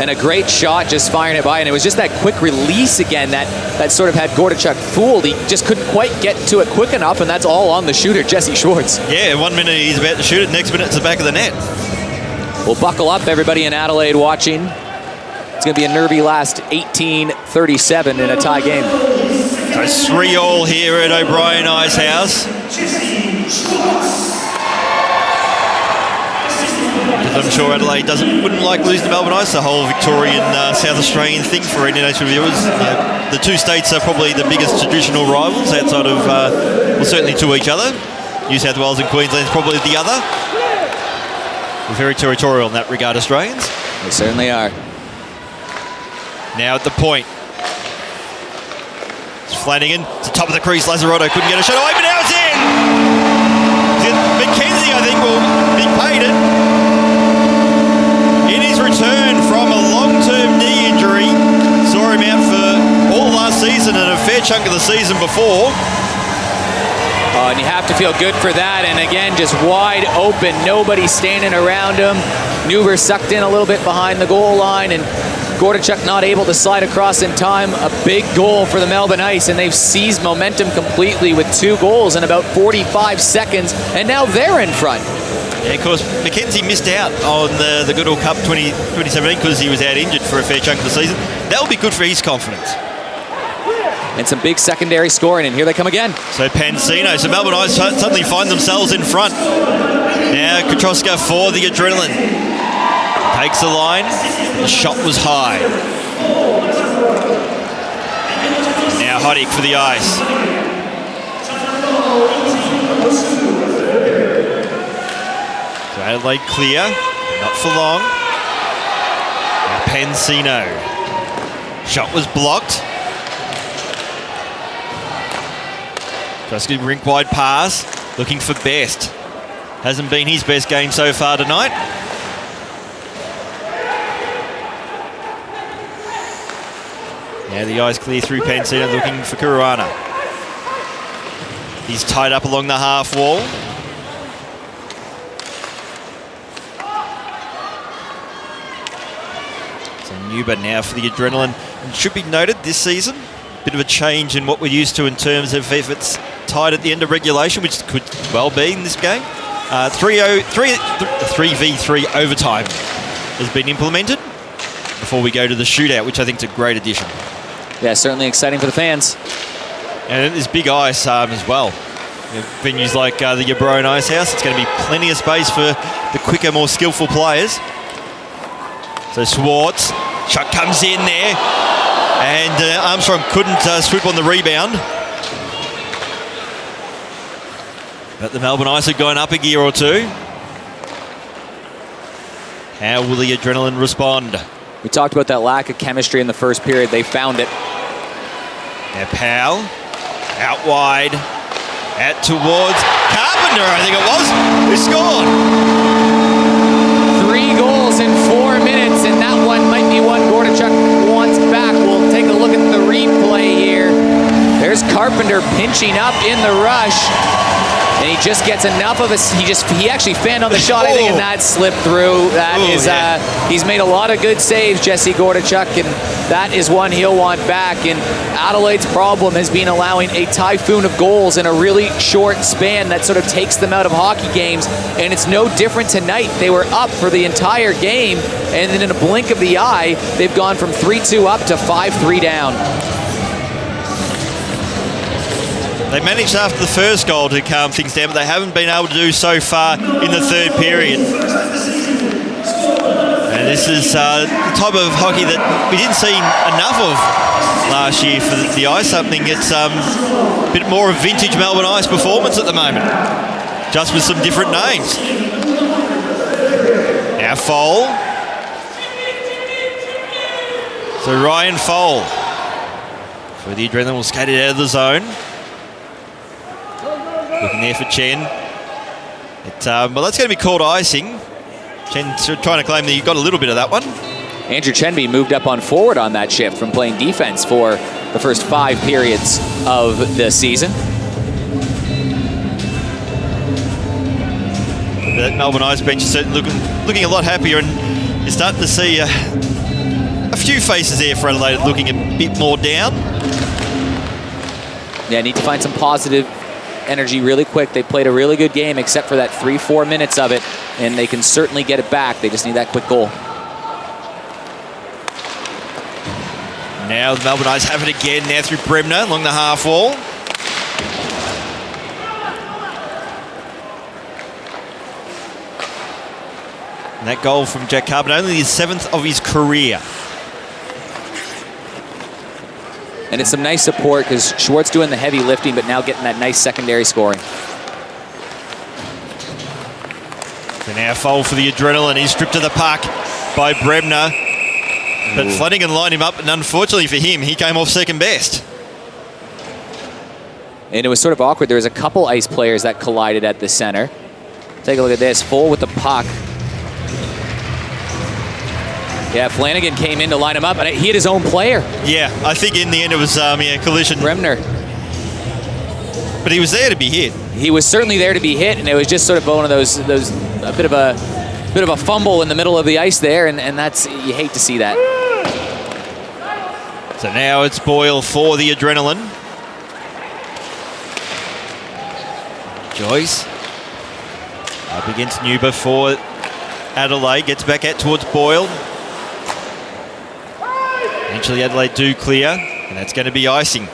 And a great shot, just firing it by, and it was just that quick release again that sort of had Gordichuk fooled. He just couldn't quite get to it quick enough, and that's all on the shooter, Jesse Schwartz. Yeah, 1 minute he's about to shoot it, next minute it's the back of the net. Well, buckle up, everybody in Adelaide watching. It's going to be a nervy last 18-37 in a tie game. So 3-3 here at O'Brien Icehouse. I'm sure Adelaide wouldn't like losing to Melbourne Ice, the whole Victorian South Australian thing for international viewers. The two states are probably the biggest traditional rivals outside of, well, certainly to each other. New South Wales and Queensland is probably the other. We're very territorial in that regard, Australians. They certainly are. Now at the point. It's Flanagan, to the top of the crease, Lazzarotto couldn't get a shot away, but now it's in! McKenzie, I think, will be paid it. In his return from a long-term knee injury, saw him out for all last season and a fair chunk of the season before. And you have to feel good for that. And again, just wide open, nobody standing around him. Neuber sucked in a little bit behind the goal line, and Gordichuk not able to slide across in time. A big goal for the Melbourne Ice, and they've seized momentum completely with 2 goals in about 45 seconds, and now they're in front. Yeah, of course, McKenzie missed out on the Goodall Cup 2017 because he was out injured for a fair chunk of the season. That'll be good for his confidence. And some big secondary scoring, and here they come again. So Pansino, so Melbourne Ice suddenly find themselves in front. Now Kotroska for the Adrenaline. Takes the line, the shot was high. Now Hoddick for the Ice. So Adelaide clear, not for long. Now Pansino. Shot was blocked. Just a rink wide pass, looking for Best. Hasn't been his best game so far tonight. Now the Ice clear through Pansino, looking for Caruana. He's tied up along the half wall. So Neuber now for the Adrenaline. It should be noted this season, bit of a change in what we're used to in terms of if it's tied at the end of regulation, which could well be in this game. 3v3 overtime has been implemented before we go to the shootout, which I think is a great addition. Yeah, certainly exciting for the fans. And there's big ice as well. Venues like the O'Brien Icehouse, it's going to be plenty of space for the quicker, more skillful players. So Schwartz, shot comes in there. And Armstrong couldn't swoop on the rebound. But the Melbourne Ice have gone up a gear or two. How will the Adrenaline respond? We talked about that lack of chemistry in the first period. They found it. Now Powell, out wide, out towards Carpenter, I think it was, who scored. 3 goals in 4 minutes, and that one might be one Gordichuk wants back. We'll take a look at the replay here. There's Carpenter pinching up in the rush, and he just gets enough of us. He actually fanned on the shot, I think, and that slipped through. That is He's made a lot of good saves, Jesse Gordichuk, and that is one he'll want back. And Adelaide's problem has been allowing a typhoon of goals in a really short span that sort of takes them out of hockey games, and it's no different tonight. They were up for the entire game, and then in a blink of the eye, they've gone from 3-2 up to 5-3 down. They managed after the first goal to calm things down, but they haven't been able to do so far in the third period. And this is the type of hockey that we didn't see enough of last year for the Ice. I think it's a bit more of vintage Melbourne Ice performance at the moment, just with some different names. Now Foal. So Ryan Foal for the Adrenaline will skate it out of the zone. Looking there for Chen. Well, that's going to be called icing. Chen trying to claim that you got a little bit of that one. Andrew Chenby moved up on forward on that shift from playing defense for the first 5 periods of the season. That Melbourne Ice bench is certainly looking a lot happier, and you're starting to see a few faces there for Adelaide looking a bit more down. Yeah, need to find some positive energy really quick. They played a really good game except for that 3-4 minutes of it, and they can certainly get it back. They just need that quick goal. Now the Melbourne Ice have it again now through Bremner along the half wall. And that goal from Jack Carbon, only his 7th of his career. And it's some nice support because Schwartz doing the heavy lifting, but now getting that nice secondary scoring. So now Foal for the Adrenaline. He's stripped to the puck by Bremner. But Flanagan lined him up, and unfortunately for him, he came off second best. And it was sort of awkward. There was a couple Ice players that collided at the center. Take a look at this. Full with the puck. Yeah, Flanagan came in to line him up, and he hit his own player. Yeah, I think in the end it was collision. Bremner. But he was there to be hit. He was certainly there to be hit, and it was just sort of one of those a bit of a fumble in the middle of the ice there, and that's, you hate to see that. So now it's Boyle for the Adrenaline. Joyce up against Nuba for Adelaide, gets back out towards Boyle. Eventually Adelaide do clear, and that's going to be icing.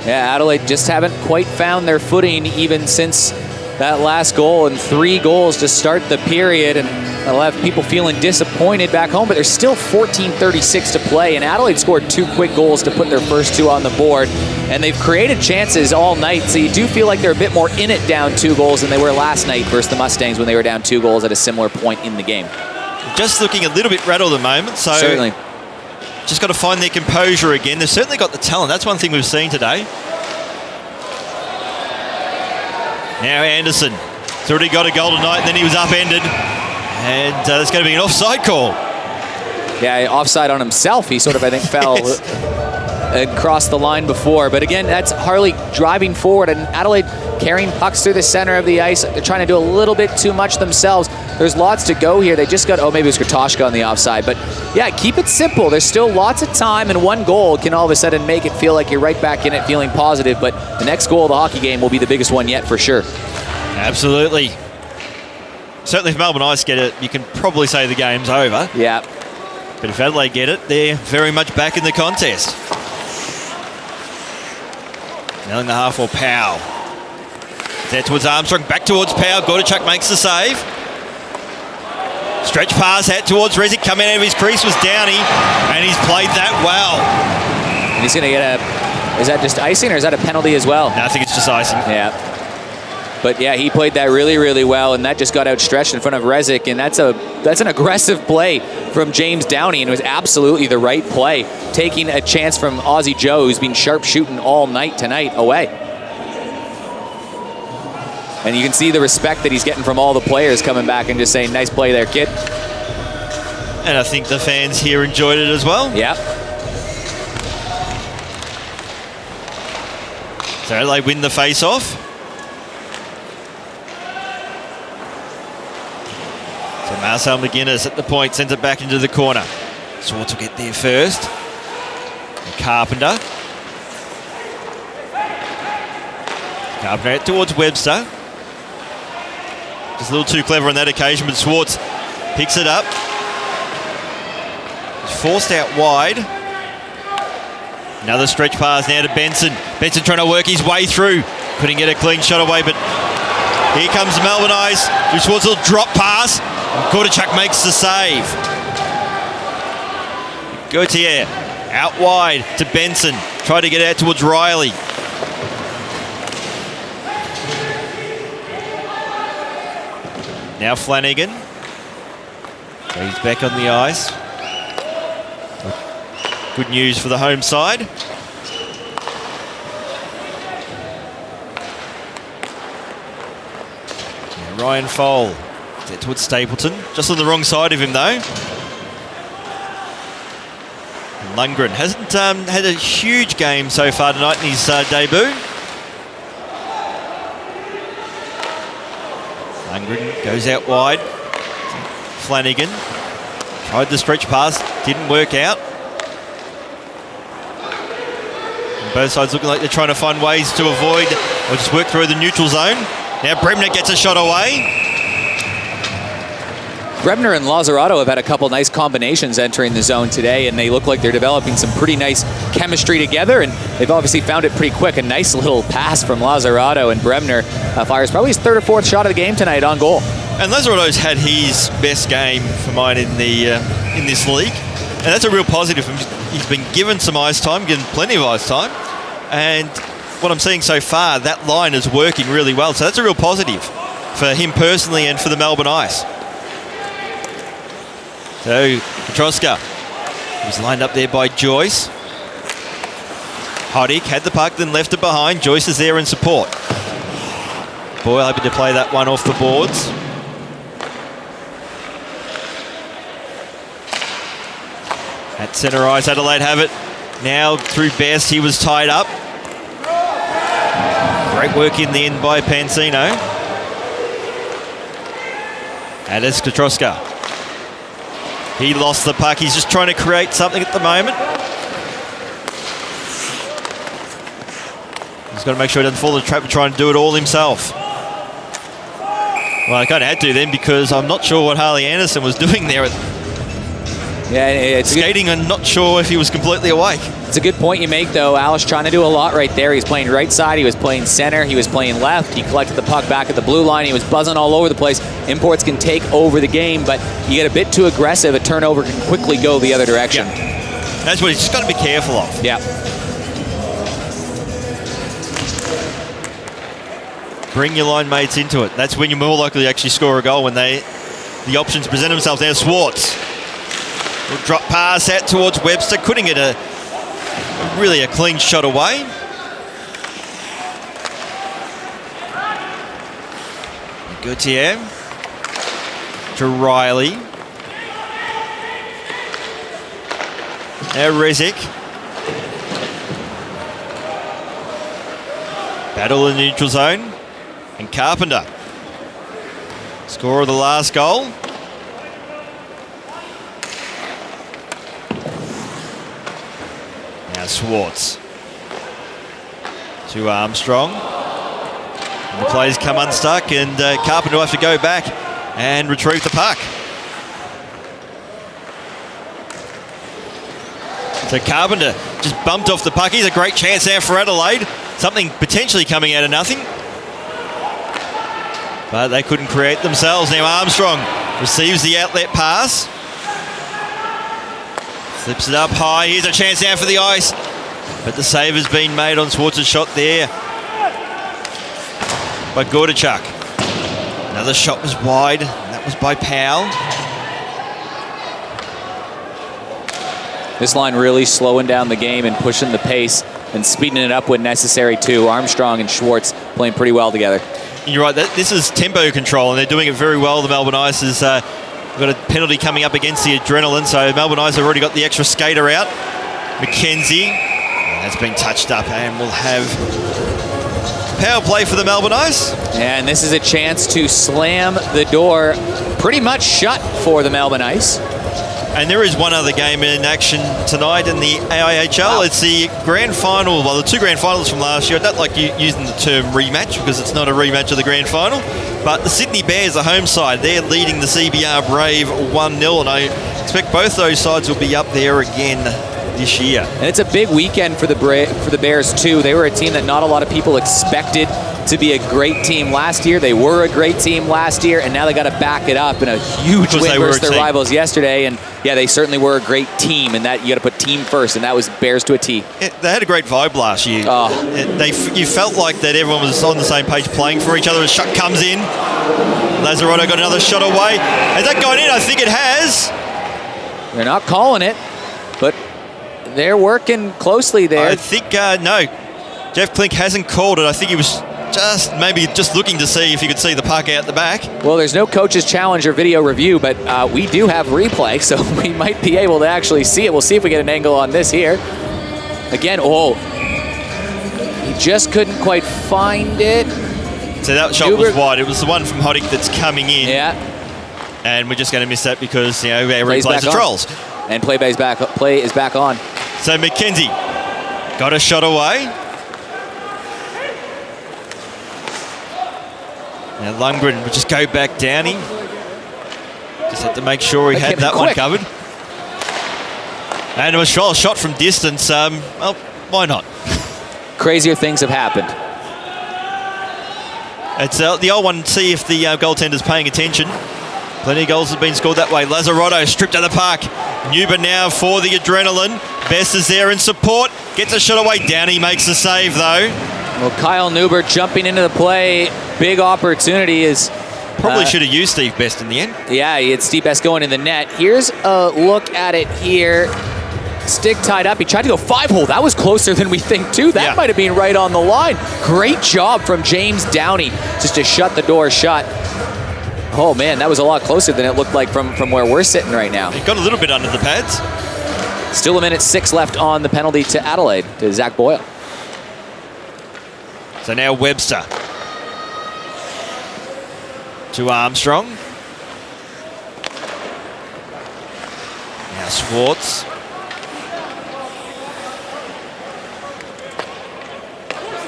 Yeah, Adelaide just haven't quite found their footing even since that last goal, and 3 goals to start the period, and that'll have people feeling disappointed back home, but there's still 14:36 to play, and Adelaide scored 2 quick goals to put their first 2 on the board, and they've created chances all night, so you do feel like they're a bit more in it down 2 goals than they were last night versus the Mustangs when they were down 2 goals at a similar point in the game. Just looking a little bit rattled at the moment, so certainly just got to find their composure again. They've certainly got the talent. That's one thing we've seen today. Now Anderson. He's already got a goal tonight, and then he was upended. And there's going to be an offside call. Yeah, offside on himself. He sort of, I think, fell and crossed the line before. But again, that's Harley driving forward, and Adelaide carrying pucks through the center of the ice. They're trying to do a little bit too much themselves. There's lots to go here. They just got, maybe it was Kratoshka on the offside. But yeah, keep it simple. There's still lots of time, and 1 goal can all of a sudden make it feel like you're right back in it, feeling positive. But the next goal of the hockey game will be the biggest one yet for sure. Absolutely. Certainly if Melbourne Ice get it, you can probably say the game's over. Yeah. But if Adelaide get it, they're very much back in the contest. Now in the half wall, Powell. There towards Armstrong, back towards Powell. Gordichuk makes the save. Stretch pass out towards Rezic. Coming out of his crease was Downey, and he's played that well. And he's going to get is that just icing or is that a penalty as well? No, I think it's just icing. Yeah. But yeah, he played that really, really well, and that just got outstretched in front of Rezic, and that's an aggressive play from James Downey, and it was absolutely the right play, taking a chance from Aussie Joe, who's been sharp shooting all night tonight, away. And you can see the respect that he's getting from all the players coming back and just saying, nice play there, kid. And I think the fans here enjoyed it as well. Yeah. So Adelaide win the face-off. So Marcel McGuinness at the point, sends it back into the corner. Swartz will get there first. Carpenter. Carpenter out towards Webster. Just a little too clever on that occasion, but Swartz picks it up. He's forced out wide. Another stretch pass now to Benson. Benson trying to work his way through. Couldn't get a clean shot away, but here comes Melbourne Ice. Swartz will drop pass. Gordichuk makes the save. Gauthier out wide to Benson. Tried to get out towards Riley. Now Flanagan. He's back on the ice. Good news for the home side. Now Ryan Fole towards Stapleton. Just on the wrong side of him though. And Lundgren hasn't had a huge game so far tonight in his debut. Lundgren goes out wide. Flanagan tried the stretch pass, didn't work out. And both sides looking like they're trying to find ways to avoid or just work through the neutral zone. Now Bremner gets a shot away. Bremner and Lazzarato have had a couple nice combinations entering the zone today, and they look like they're developing some pretty nice chemistry together, and they've obviously found it pretty quick. A nice little pass from Lazzarato, and Bremner fires probably his third or fourth shot of the game tonight on goal. And Lazzarato's had his best game for mine in this league, and that's a real positive. He's been given some ice time, given plenty of ice time, and what I'm seeing so far, that line is working really well. So that's a real positive for him personally and for the Melbourne Ice. So Petroska was lined up there by Joyce. Hoddick had the puck, then left it behind. Joyce is there in support. Boyle hoping to play that one off the boards. At centre ice, Adelaide have it. Now through Best, he was tied up. Great work in the end by Pansino. Adis Petroska. He lost the puck. He's just trying to create something at the moment. He's got to make sure he doesn't fall in the trap and try and do it all himself. Well, I kind of had to then because I'm not sure what Harley Anderson was doing there. Yeah, it's skating and not sure if he was completely awake. It's a good point you make, though. Alice trying to do a lot right there. He's playing right side. He was playing center. He was playing left. He collected the puck back at the blue line. He was buzzing all over the place. Imports can take over the game, but you get a bit too aggressive. A turnover can quickly go the other direction. Yeah. That's what he's just got to be careful of. Yeah. Bring your line mates into it. That's when you're more likely to actually score a goal, when the options present themselves. Now Swartz. Drop pass out towards Webster. Couldn't get a clean shot away. Gauthier to Riley. Now Rezic. Battle in the neutral zone. And Carpenter. Scorer of the last goal. Now Swartz to Armstrong. And the play's come unstuck, and Carpenter will have to go back and retrieve the puck. So Carpenter just bumped off the puck. He's a great chance now for Adelaide. Something potentially coming out of nothing. But they couldn't create themselves. Now Armstrong receives the outlet pass. Slips it up high. Here's a chance now for the Ice. But the save has been made on Swartz's shot there by Gordichuk. Another shot was wide. That was by Powell. This line really slowing down the game and pushing the pace and speeding it up when necessary too. Armstrong and Schwartz playing pretty well together. You're right. This is tempo control, and they're doing it very well. The Melbourne Ice has got a penalty coming up against the Adrenaline, so Melbourne Ice have already got the extra skater out. McKenzie has been touched up, and we'll have power play for the Melbourne Ice. And this is a chance to slam the door pretty much shut for the Melbourne Ice. And there is one other game in action tonight in the AIHL. Wow. It's the grand final, well, the two grand finals from last year. I don't like using the term rematch because it's not a rematch of the grand final. But the Sydney Bears, the home side, they're leading the CBR Brave 1-0. And I expect both those sides will be up there again this year. And it's a big weekend for the Bears, too. They were a team that not a lot of people expected to be a great team last year. They were a great team last year, and now they got to back it up in a huge win versus their rivals yesterday. And yeah, they certainly were a great team, and that you got to put team first, and that was Bears to a T. Yeah, they had a great vibe last year. You felt like that everyone was on the same page playing for each other. A shot comes in. Lazzarotto got another shot away. Has that gone in? I think it has. They're not calling it, but they're working closely there. I think, no. Jeff Klink hasn't called it. I think he was just looking to see if you could see the puck out the back. Well, there's no coach's challenge or video review, but we do have replay, so we might be able to actually see it. We'll see if we get an angle on this here. Again, he just couldn't quite find it. So that shot was wide. It was the one from Hoddick that's coming in. Yeah. And we're just going to miss that because, our replays are trolls. And play is back on. So McKenzie got a shot away. Now Lundgren would just go back down. He just had to make sure he had that one covered. And it was a shot from distance. Well, why not? Crazier things have happened. It's the old one, see if the goaltender's paying attention. Plenty of goals have been scored that way. Lazzarotto stripped out of the park. Nuber now for the Adrenaline. Best is there in support. Gets a shot away. Downey makes the save, though. Well, Kyle Nuber jumping into the play. Big opportunity is... Probably should have used Steve Best in the end. Yeah, he had Steve Best going in the net. Here's a look at it here. Stick tied up. He tried to go 5-hole. That was closer than we think, too. That might have been right on the line. Great job from James Downey just to shut the door shut. Oh, man, that was a lot closer than it looked like from where we're sitting right now. He got a little bit under the pads. Still 1:06 left on the penalty to Adelaide, to Zach Boyle. So now Webster to Armstrong. Now Schwartz.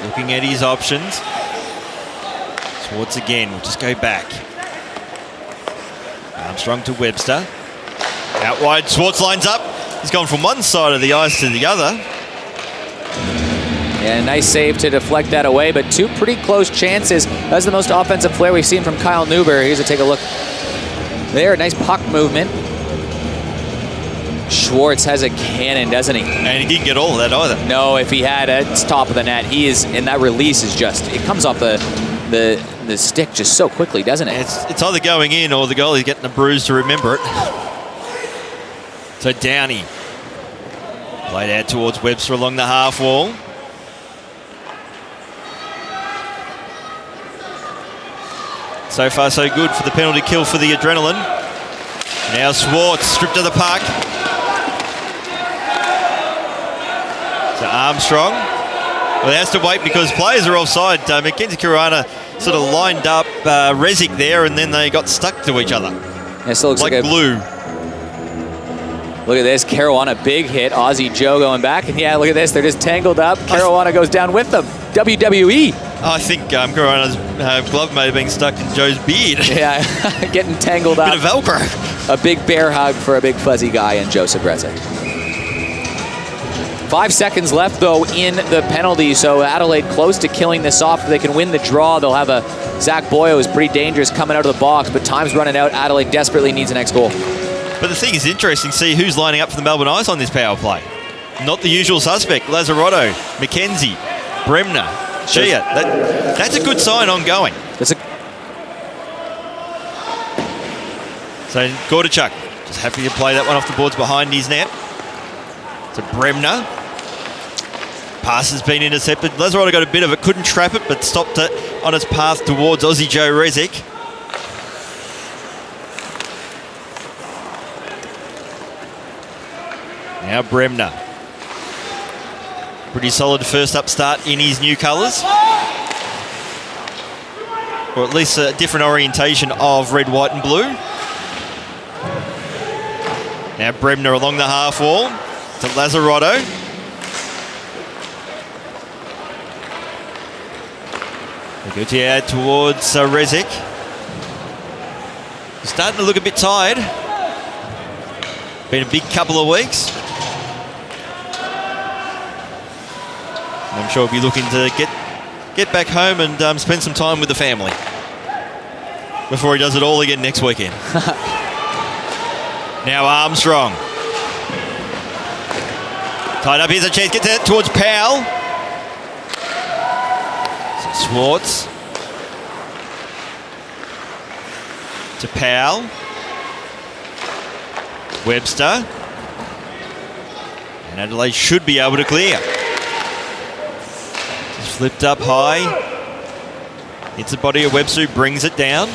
Looking at his options. Schwartz again, we'll just go back. Armstrong to Webster. Out wide, Schwartz lines up. He's gone from one side of the ice to the other. Yeah, nice save to deflect that away, but two pretty close chances. That's the most offensive flair we've seen from Kyle Nuber. Here's a take a look there. Nice puck movement. Schwartz has a cannon, doesn't he? And he didn't get all of that either. No, if he had it, it's top of the net. He is, and that release is just, it comes off the stick just so quickly, doesn't it? It's either going in or the goalie's getting a bruise to remember it. So Downey played out towards Webster along the half wall. So far so good for the penalty kill for the Adrenaline. Now Schwartz stripped to the puck. So Armstrong. Well, he has to wait because players are offside. Mackenzie Caruana sort of lined up Rezic there, and then they got stuck to each other. It still looks like glue. Look at this, Caruana, big hit. Aussie Joe going back, and yeah, look at this. They're just tangled up. Caruana goes down with them. WWE. I think Caruana's glove may have been stuck in Joe's beard. Yeah, getting tangled up. Bit of Velcro. A big bear hug for a big fuzzy guy in Joseph Rezic. 5 seconds left, though, in the penalty, so Adelaide close to killing this off. If they can win the draw, they'll have a Zach Boyle who's pretty dangerous coming out of the box, but time's running out. Adelaide desperately needs the next goal. But the thing is interesting, see who's lining up for the Melbourne Ice on this power play. Not the usual suspect. Lazzarotto, McKenzie, Bremner, Shea. That's a good sign ongoing. So Gordichuk just happy to play that one off the boards behind his net. To Bremner. Pass has been intercepted. Lazzarotto got a bit of it, couldn't trap it, but stopped it on its path towards Aussie Joe Rezic. Now Bremner. Pretty solid first up start in his new colours. Or at least a different orientation of red, white and blue. Now Brebner along the half wall to Lazzarotto. Gutierrez towards Rezic. Starting to look a bit tired. Been a big couple of weeks. I'm sure he'll be looking to get back home and spend some time with the family before he does it all again next weekend. Now Armstrong. Tied up, here's a chance, gets it towards Powell. So Swartz. To Powell. Webster. And Adelaide should be able to clear. Just flipped up high. Hits the body of Webster, who brings it down.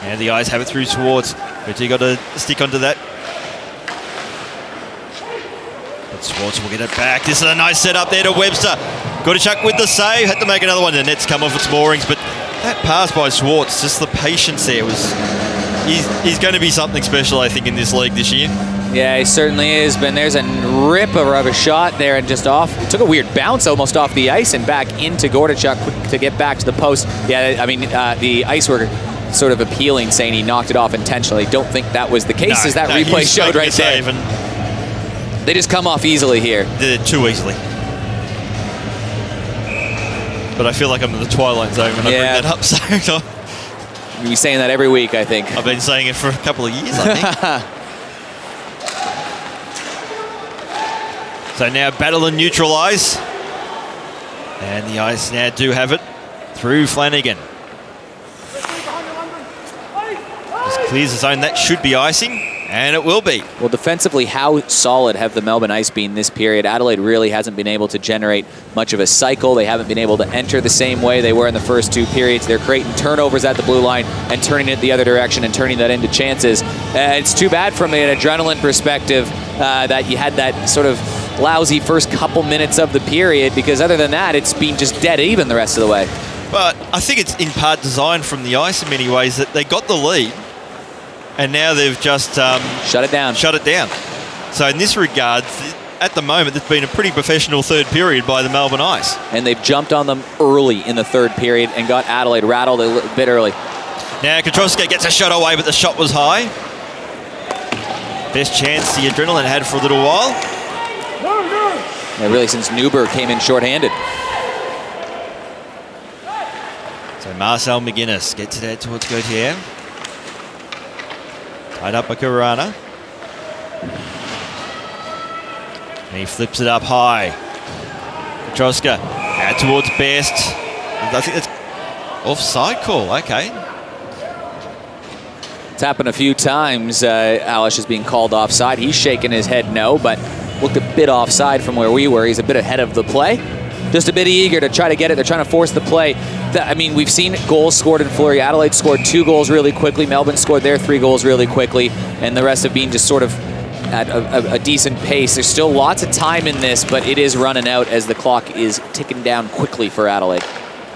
And the Ice have it through Swartz, but you got to stick onto that. But Swartz will get it back. This is a nice setup there to Webster. Got to chuck with the save. Had to make another one. The net's come off its moorings, but that pass by Swartz, just the patience there was. He's going to be something special, I think, in this league this year. Yeah, he certainly is. But there's a ripper of a shot there and just off. It took a weird bounce almost off the ice and back into Gordichuk to get back to the post. Yeah, I mean, the Ice were sort of appealing, saying he knocked it off intentionally. Don't think that was the case, as that replay showed right there. They just come off easily here. Did it too easily. But I feel like I'm in the twilight zone when I bring that up. So you'll be saying that every week, I think. I've been saying it for a couple of years, I think. So now battle and neutralise. And the Ice now do have it through Flanagan. Just clears the zone. That should be icing, and it will be. Well, defensively, how solid have the Melbourne Ice been this period? Adelaide really hasn't been able to generate much of a cycle. They haven't been able to enter the same way they were in the first two periods. They're creating turnovers at the blue line and turning it the other direction and turning that into chances. It's too bad from an adrenaline perspective that you had that sort of lousy first couple minutes of the period, because other than that, it's been just dead even the rest of the way. But I think it's in part designed from the Ice in many ways, that they got the lead and now they've just shut it down. So in this regard, at the moment, it's been a pretty professional third period by the Melbourne Ice. And they've jumped on them early in the third period and got Adelaide rattled a little bit early. Now Katroska gets a shot away, but the shot was high. Best chance the Adrenaline had for a little while. Yeah, really since Newberg came in shorthanded. So Marcel McGuinness gets it out towards Gautier. Tied up by Karana. And he flips it up high. Katroska out towards Best. I think that's offside call. Okay. It's happened a few times. Alish is being called offside. He's shaking his head no, but looked a bit offside from where we were. He's a bit ahead of the play. Just a bit eager to try to get it. They're trying to force the play. I mean, we've seen goals scored in flurry. Adelaide scored 2 goals really quickly. Melbourne scored their 3 goals really quickly. And the rest have been just sort of at a decent pace. There's still lots of time in this, but it is running out as the clock is ticking down quickly for Adelaide.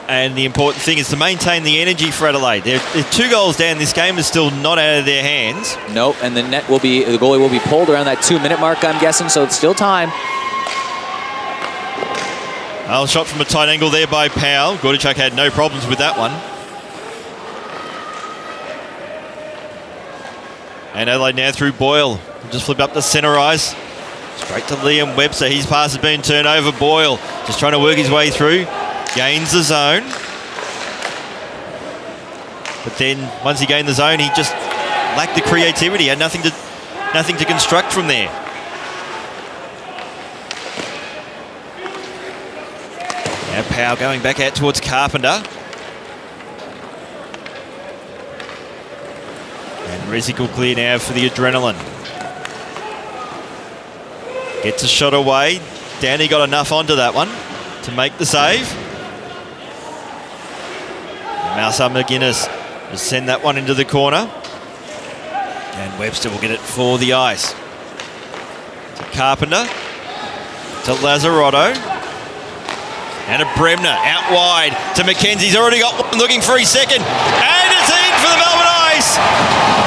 And the important thing is to maintain the energy for Adelaide. They're 2 goals down. This game is still not out of their hands. Nope, and the goalie will be pulled around that 2-minute mark, I'm guessing, so it's still time. Well, shot from a tight angle there by Powell. Gordichuk had no problems with that one. And Adelaide now through Boyle. Just flip up the centre ice. Straight to Liam Webster. His pass has been turned over. Boyle just trying to work his way through. Gains the zone. But then once he gained the zone, he just lacked the creativity. Had nothing to construct from there. Now Powell going back out towards Carpenter. And Rezic will clear now for the Adrenaline. Gets a shot away. Danny got enough onto that one to make the save. Marcel McGuinness will send that one into the corner. And Webster will get it for the Ice. To Carpenter. To Lazzarotto. And a Bremner out wide to McKenzie's already got one looking for his second. And it's in for the Melbourne Ice.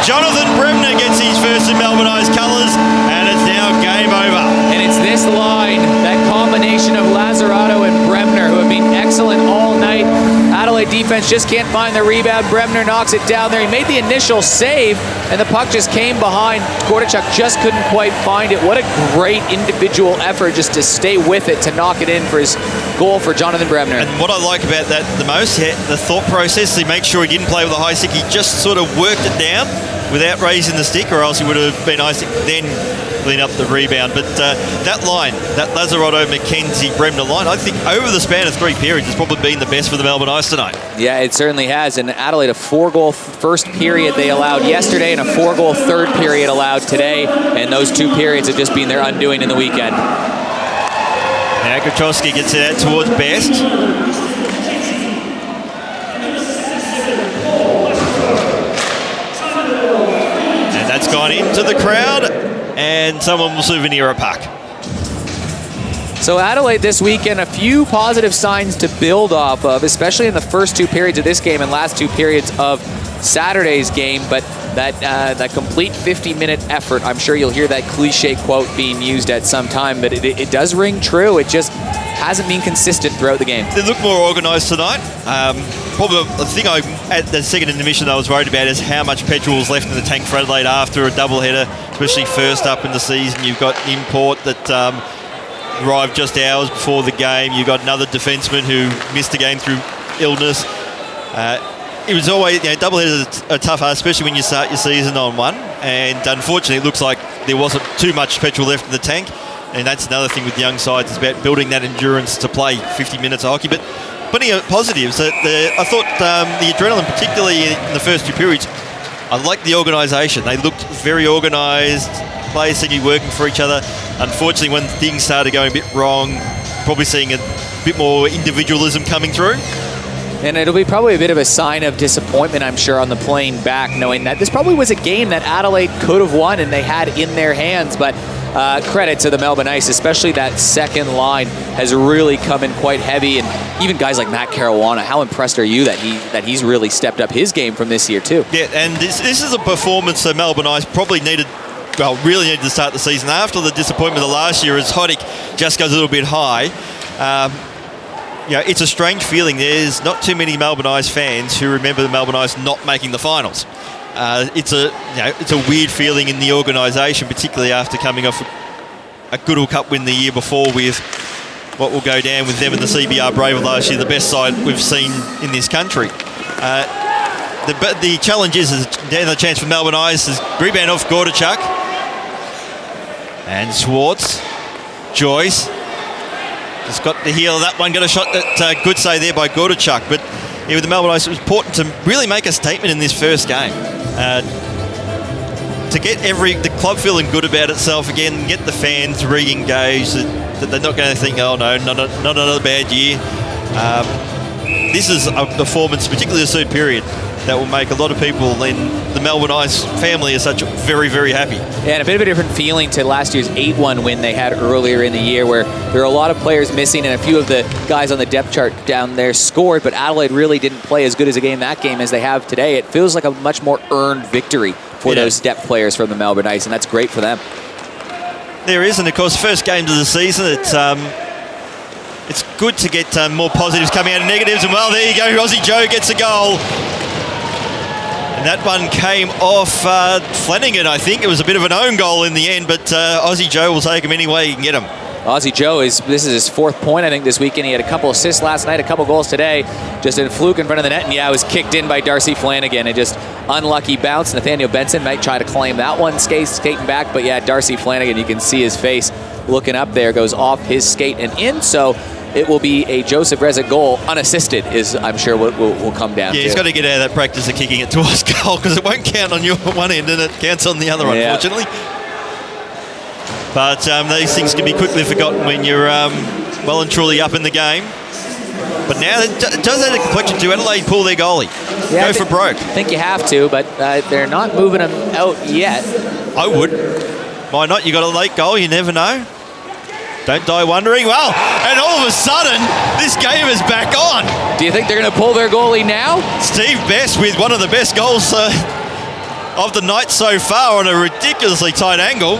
Jonathan Bremner gets his first in Melbourne Ice colours, and it's now game over. And it's this line, that combination of Lazzarato and Bremner, who have been excellent all night. Adelaide defense just can't find the rebound. Bremner knocks it down there. He made the initial save, and the puck just came behind. Gordichuk just couldn't quite find it. What a great individual effort just to stay with it, to knock it in for his goal for Jonathan Bremner. And what I like about that the most, the thought process, he made sure he didn't play with a high stick. He just sort of worked it down without raising the stick, or else he would have been high stick, then clean up the rebound. But that line, that Lazzarato, McKenzie, Bremner line, I think over the span of 3 periods has probably been the best for the Melbourne Ice tonight. Yeah, it certainly has. And Adelaide, a 4-goal first period they allowed yesterday, and a 4-goal third period allowed today. And those 2 periods have just been their undoing in the weekend. Now Kuchowski gets it out towards Best. And that's gone into the crowd, and someone will souvenir a puck. So Adelaide this weekend, a few positive signs to build off of, especially in the first 2 periods of this game and last 2 periods of Saturday's game. But that complete 50-minute effort, I'm sure you'll hear that cliche quote being used at some time, but it does ring true. It just hasn't been consistent throughout the game. They look more organised tonight. Probably the thing at the second intermission I was worried about is how much petrol was left in the tank for Adelaide after a doubleheader, especially first up in the season. You've got Import that arrived just hours before the game. You've got another defenseman who missed the game through illness. It was always, doubleheaders are tough, especially when you start your season on one. And unfortunately, it looks like there wasn't too much petrol left in the tank. And that's another thing with young sides. It's about building that endurance to play 50 minutes of hockey. But plenty of positives. I thought the Adrenaline, particularly in the first 2 periods, I liked the organisation. They looked very organised. Players seemed to be working for each other. Unfortunately, when things started going a bit wrong, probably seeing a bit more individualism coming through. And it'll be probably a bit of a sign of disappointment, I'm sure, on the plane back, knowing that this probably was a game that Adelaide could have won and they had in their hands. But credit to the Melbourne Ice, especially that second line has really come in quite heavy. And even guys like Matt Caruana, how impressed are you that he's really stepped up his game from this year too? Yeah, and this is a performance that Melbourne Ice probably really needed to start the season after the disappointment of last year as Hoddick just goes a little bit high. It's a strange feeling. There's not too many Melbourne Ice fans who remember the Melbourne Ice not making the finals. It's a weird feeling in the organisation, particularly after coming off a Goodall Cup win the year before with what will go down with them and the CBR Braver last year, the best side we've seen in this country. The challenge is another chance for Melbourne Ice is rebound off Gordichuk. And Schwartz, Joyce, just got the heel of that one, got a shot that good save there by Gordichuk. But with the Melbourne Ice, it was important to really make a statement in this first game. To get the club feeling good about itself again, get the fans re-engaged, that they're not going to think, oh no, not another bad year. This is a performance, particularly the third period, that will make a lot of people in the Melbourne Ice family as such very, very happy. Yeah, and a bit of a different feeling to last year's 8-1 win they had earlier in the year, where there were a lot of players missing and a few of the guys on the depth chart down there scored, but Adelaide really didn't play as good as a game that game as they have today. It feels like a much more earned victory for those depth players from the Melbourne Ice, and that's great for them. There is, and of course, first game of the season, it's good to get more positives coming out of negatives, and well, there you go, Aussie Joe gets a goal. And that one came off Flanagan, I think. It was a bit of an own goal in the end, but Aussie Joe will take him any way he can get him. Aussie Joe, this is his 4th point, I think, this weekend. He had a couple assists last night, a couple goals today. Just a fluke in front of the net, and it was kicked in by Darcy Flanagan. It just unlucky bounce. Nathaniel Benson might try to claim that one, skating back, but Darcy Flanagan, you can see his face looking up there, goes off his skate and in. So it will be a Joseph Reza goal, unassisted, is I'm sure what will come down to. Yeah, he's got to get out of that practice of kicking it towards goal, because it won't count on your one end and it counts on the other, unfortunately. But these things can be quickly forgotten when you're well and truly up in the game. But now it does have a complexion to Adelaide pull their goalie. Yeah, Go for broke. I think you have to, but they're not moving him out yet. I would. Why not? You got a late goal, you never know. Don't die wondering. Well, and all of a sudden, this game is back on. Do you think they're going to pull their goalie now? Steve Best with one of the best goals of the night so far on a ridiculously tight angle.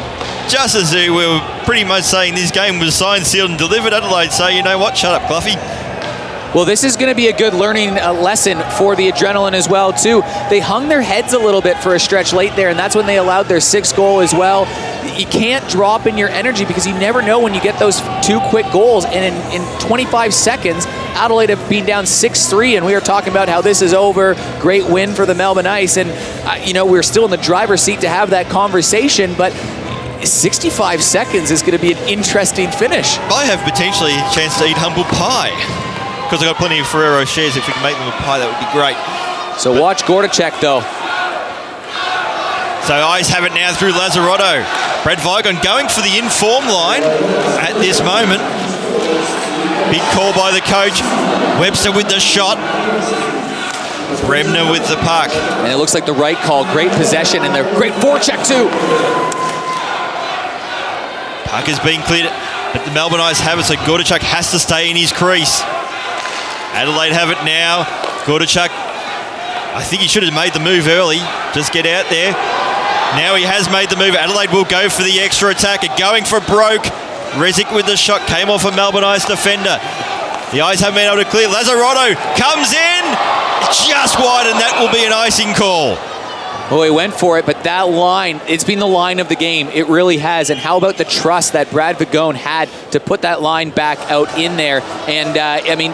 Just as we were pretty much saying this game was signed, sealed and delivered, Adelaide say, you know what, shut up, Cluffy. Well, this is going to be a good learning lesson for the Adrenaline as well, too. They hung their heads a little bit for a stretch late there, and that's when they allowed their 6th goal as well. You can't drop in your energy because you never know when you get those 2 quick goals. And in 25 seconds, Adelaide have been down 6-3, and we are talking about how this is over. Great win for the Melbourne Ice. And, we're still in the driver's seat to have that conversation, but 65 seconds is going to be an interesting finish. I have potentially a chance to eat humble pie because I've got plenty of Ferrero shares. If we can make them a pie, that would be great. So watch Gordacek, though. So Ice have it now through Lazzarotto. Brad Vigon going for the inform line at this moment. Big call by the coach. Webster with the shot. Bremner with the puck. And it looks like the right call. Great possession and their great forecheck, too. Puck is being cleared, but the Melbourne Ice have it, so Gordacek has to stay in his crease. Adelaide have it now. Gordacek, I think he should have made the move early. Just get out there. Now he has made the move. Adelaide will go for the extra attack. Going for broke. Rezic with the shot. Came off a Melbourne Ice defender. The Ice haven't been able to clear. Lazzarotto comes in. Just wide, and that will be an icing call. Oh, he went for it, but that line, it's been the line of the game. It really has. And how about the trust that Brad Vigone had to put that line back out in there? And,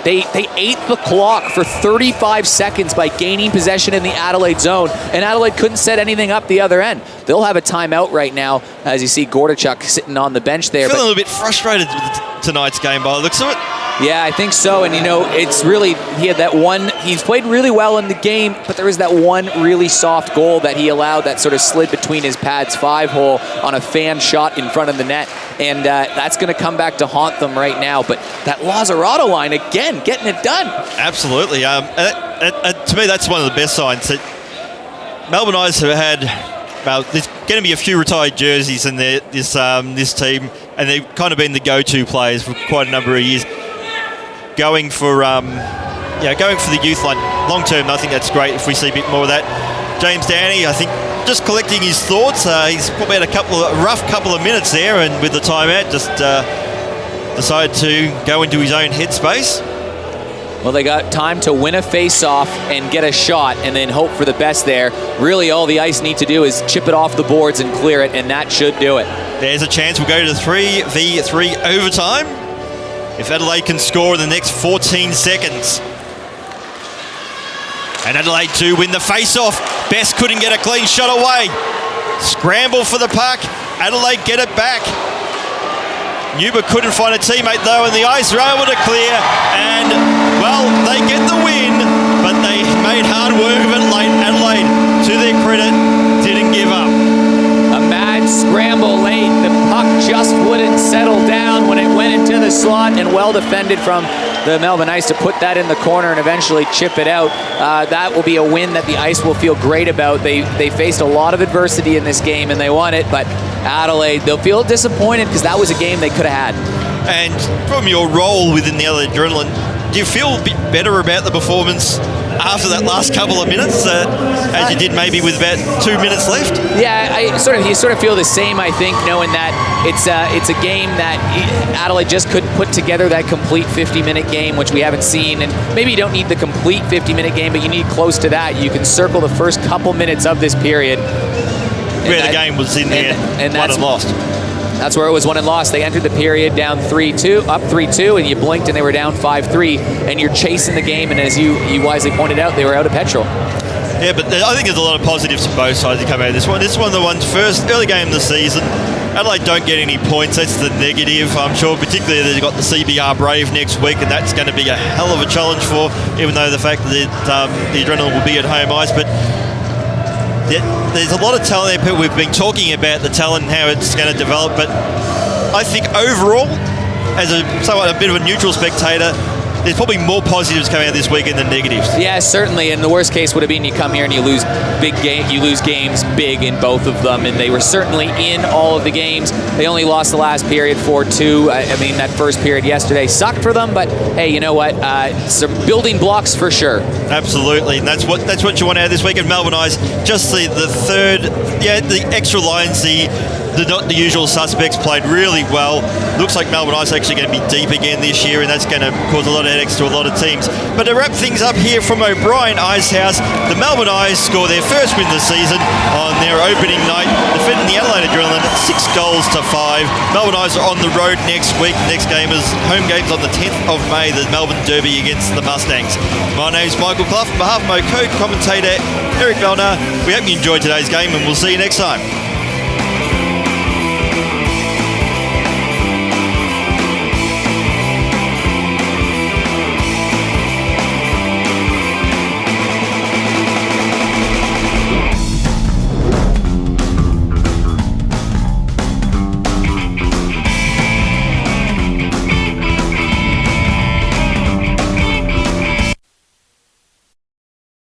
they ate the clock for 35 seconds by gaining possession in the Adelaide zone, and Adelaide couldn't set anything up the other end. They'll have a timeout right now, as you see Gordacek sitting on the bench there. Feeling a little bit frustrated with tonight's game by the looks of it. Yeah, I think so. And, it's really, he had that one, he's played really well in the game, but there was that one really soft goal that he allowed that sort of slid between his pads 5-hole on a fan shot in front of the net. And that's going to come back to haunt them right now. But that Lazzarotto line, again, getting it done. Absolutely. To me, that's one of the best signs that Melbourne Ice have had. There's going to be a few retired jerseys in this team, and they've kind of been the go-to players for quite a number of years. Going for the youth line long term, I think that's great if we see a bit more of that. James Downey, I think, just collecting his thoughts. He's probably had a rough couple of minutes there, and with the timeout, just decided to go into his own headspace. Well, they got time to win a face-off and get a shot and then hope for the best there. Really, all the Ice need to do is chip it off the boards and clear it, and that should do it. There's a chance we'll go to 3v3 overtime if Adelaide can score in the next 14 seconds. And Adelaide do win the face-off. Best couldn't get a clean shot away. Scramble for the puck. Adelaide get it back. Nuber couldn't find a teammate though, and the Ice are able to clear. And, well, they get the win, but they made hard work of it late. Adelaide, to their credit, didn't give up. A mad scramble late. The puck just wouldn't settle down when it went into the slot, and well defended from the Melbourne Ice to put that in the corner and eventually chip it out. That will be a win that the Ice will feel great about. They faced a lot of adversity in this game and they won it, but Adelaide, they'll feel disappointed because that was a game they could have had. And from your role within the Adelaide Adrenaline, do you feel a bit better about the performance after that last couple of minutes, as you did maybe with about 2 minutes left? Yeah, you sort of feel the same, I think, knowing that it's a game that Adelaide just couldn't put together that complete 50-minute game, which we haven't seen. And maybe you don't need the complete 50-minute game, but you need close to that. You can circle the first couple minutes of this period. Where the game was in there, and won and lost. That's where it was won and lost. They entered the period down 3-2, up 3-2, and you blinked and they were down 5-3, and you're chasing the game, and as you wisely pointed out, they were out of petrol. Yeah, but I think there's a lot of positives to both sides that come out of this one. This is one of the ones, first early game of the season. Adelaide don't get any points. That's the negative, I'm sure. Particularly they've got the CBR Brave next week, and that's going to be a hell of a challenge for, even though the fact that the Adrenaline will be at home ice. But there's a lot of talent there. We've been talking about the talent and how it's going to develop, but I think overall, as a bit of a neutral spectator, there's probably more positives coming out this weekend than negatives. Yeah, certainly. And the worst case would have been you come here and you lose games big in both of them, and they were certainly in all of the games. They only lost the last period 4-2. I mean, that first period yesterday sucked for them, but hey, you know what? Some building blocks for sure. Absolutely, and that's what you want out of this weekend. Melbourne Ice, just the extra lines, the usual suspects played really well. Looks like Melbourne Ice actually going to be deep again this year, and that's going to cause a lot of headaches to a lot of teams. But to wrap things up here from O'Brien Icehouse, the Melbourne Ice score their first win of the season on their opening night, defeating the Adelaide Adrenaline 6-5. Melbourne Ice are on the road next week. Next game is home games on the 10th of May, the Melbourne Derby against the Mustangs. My name's Michael Clough. On behalf of my co-commentator Eric Bellner, we hope you enjoyed today's game, and we'll see you next time.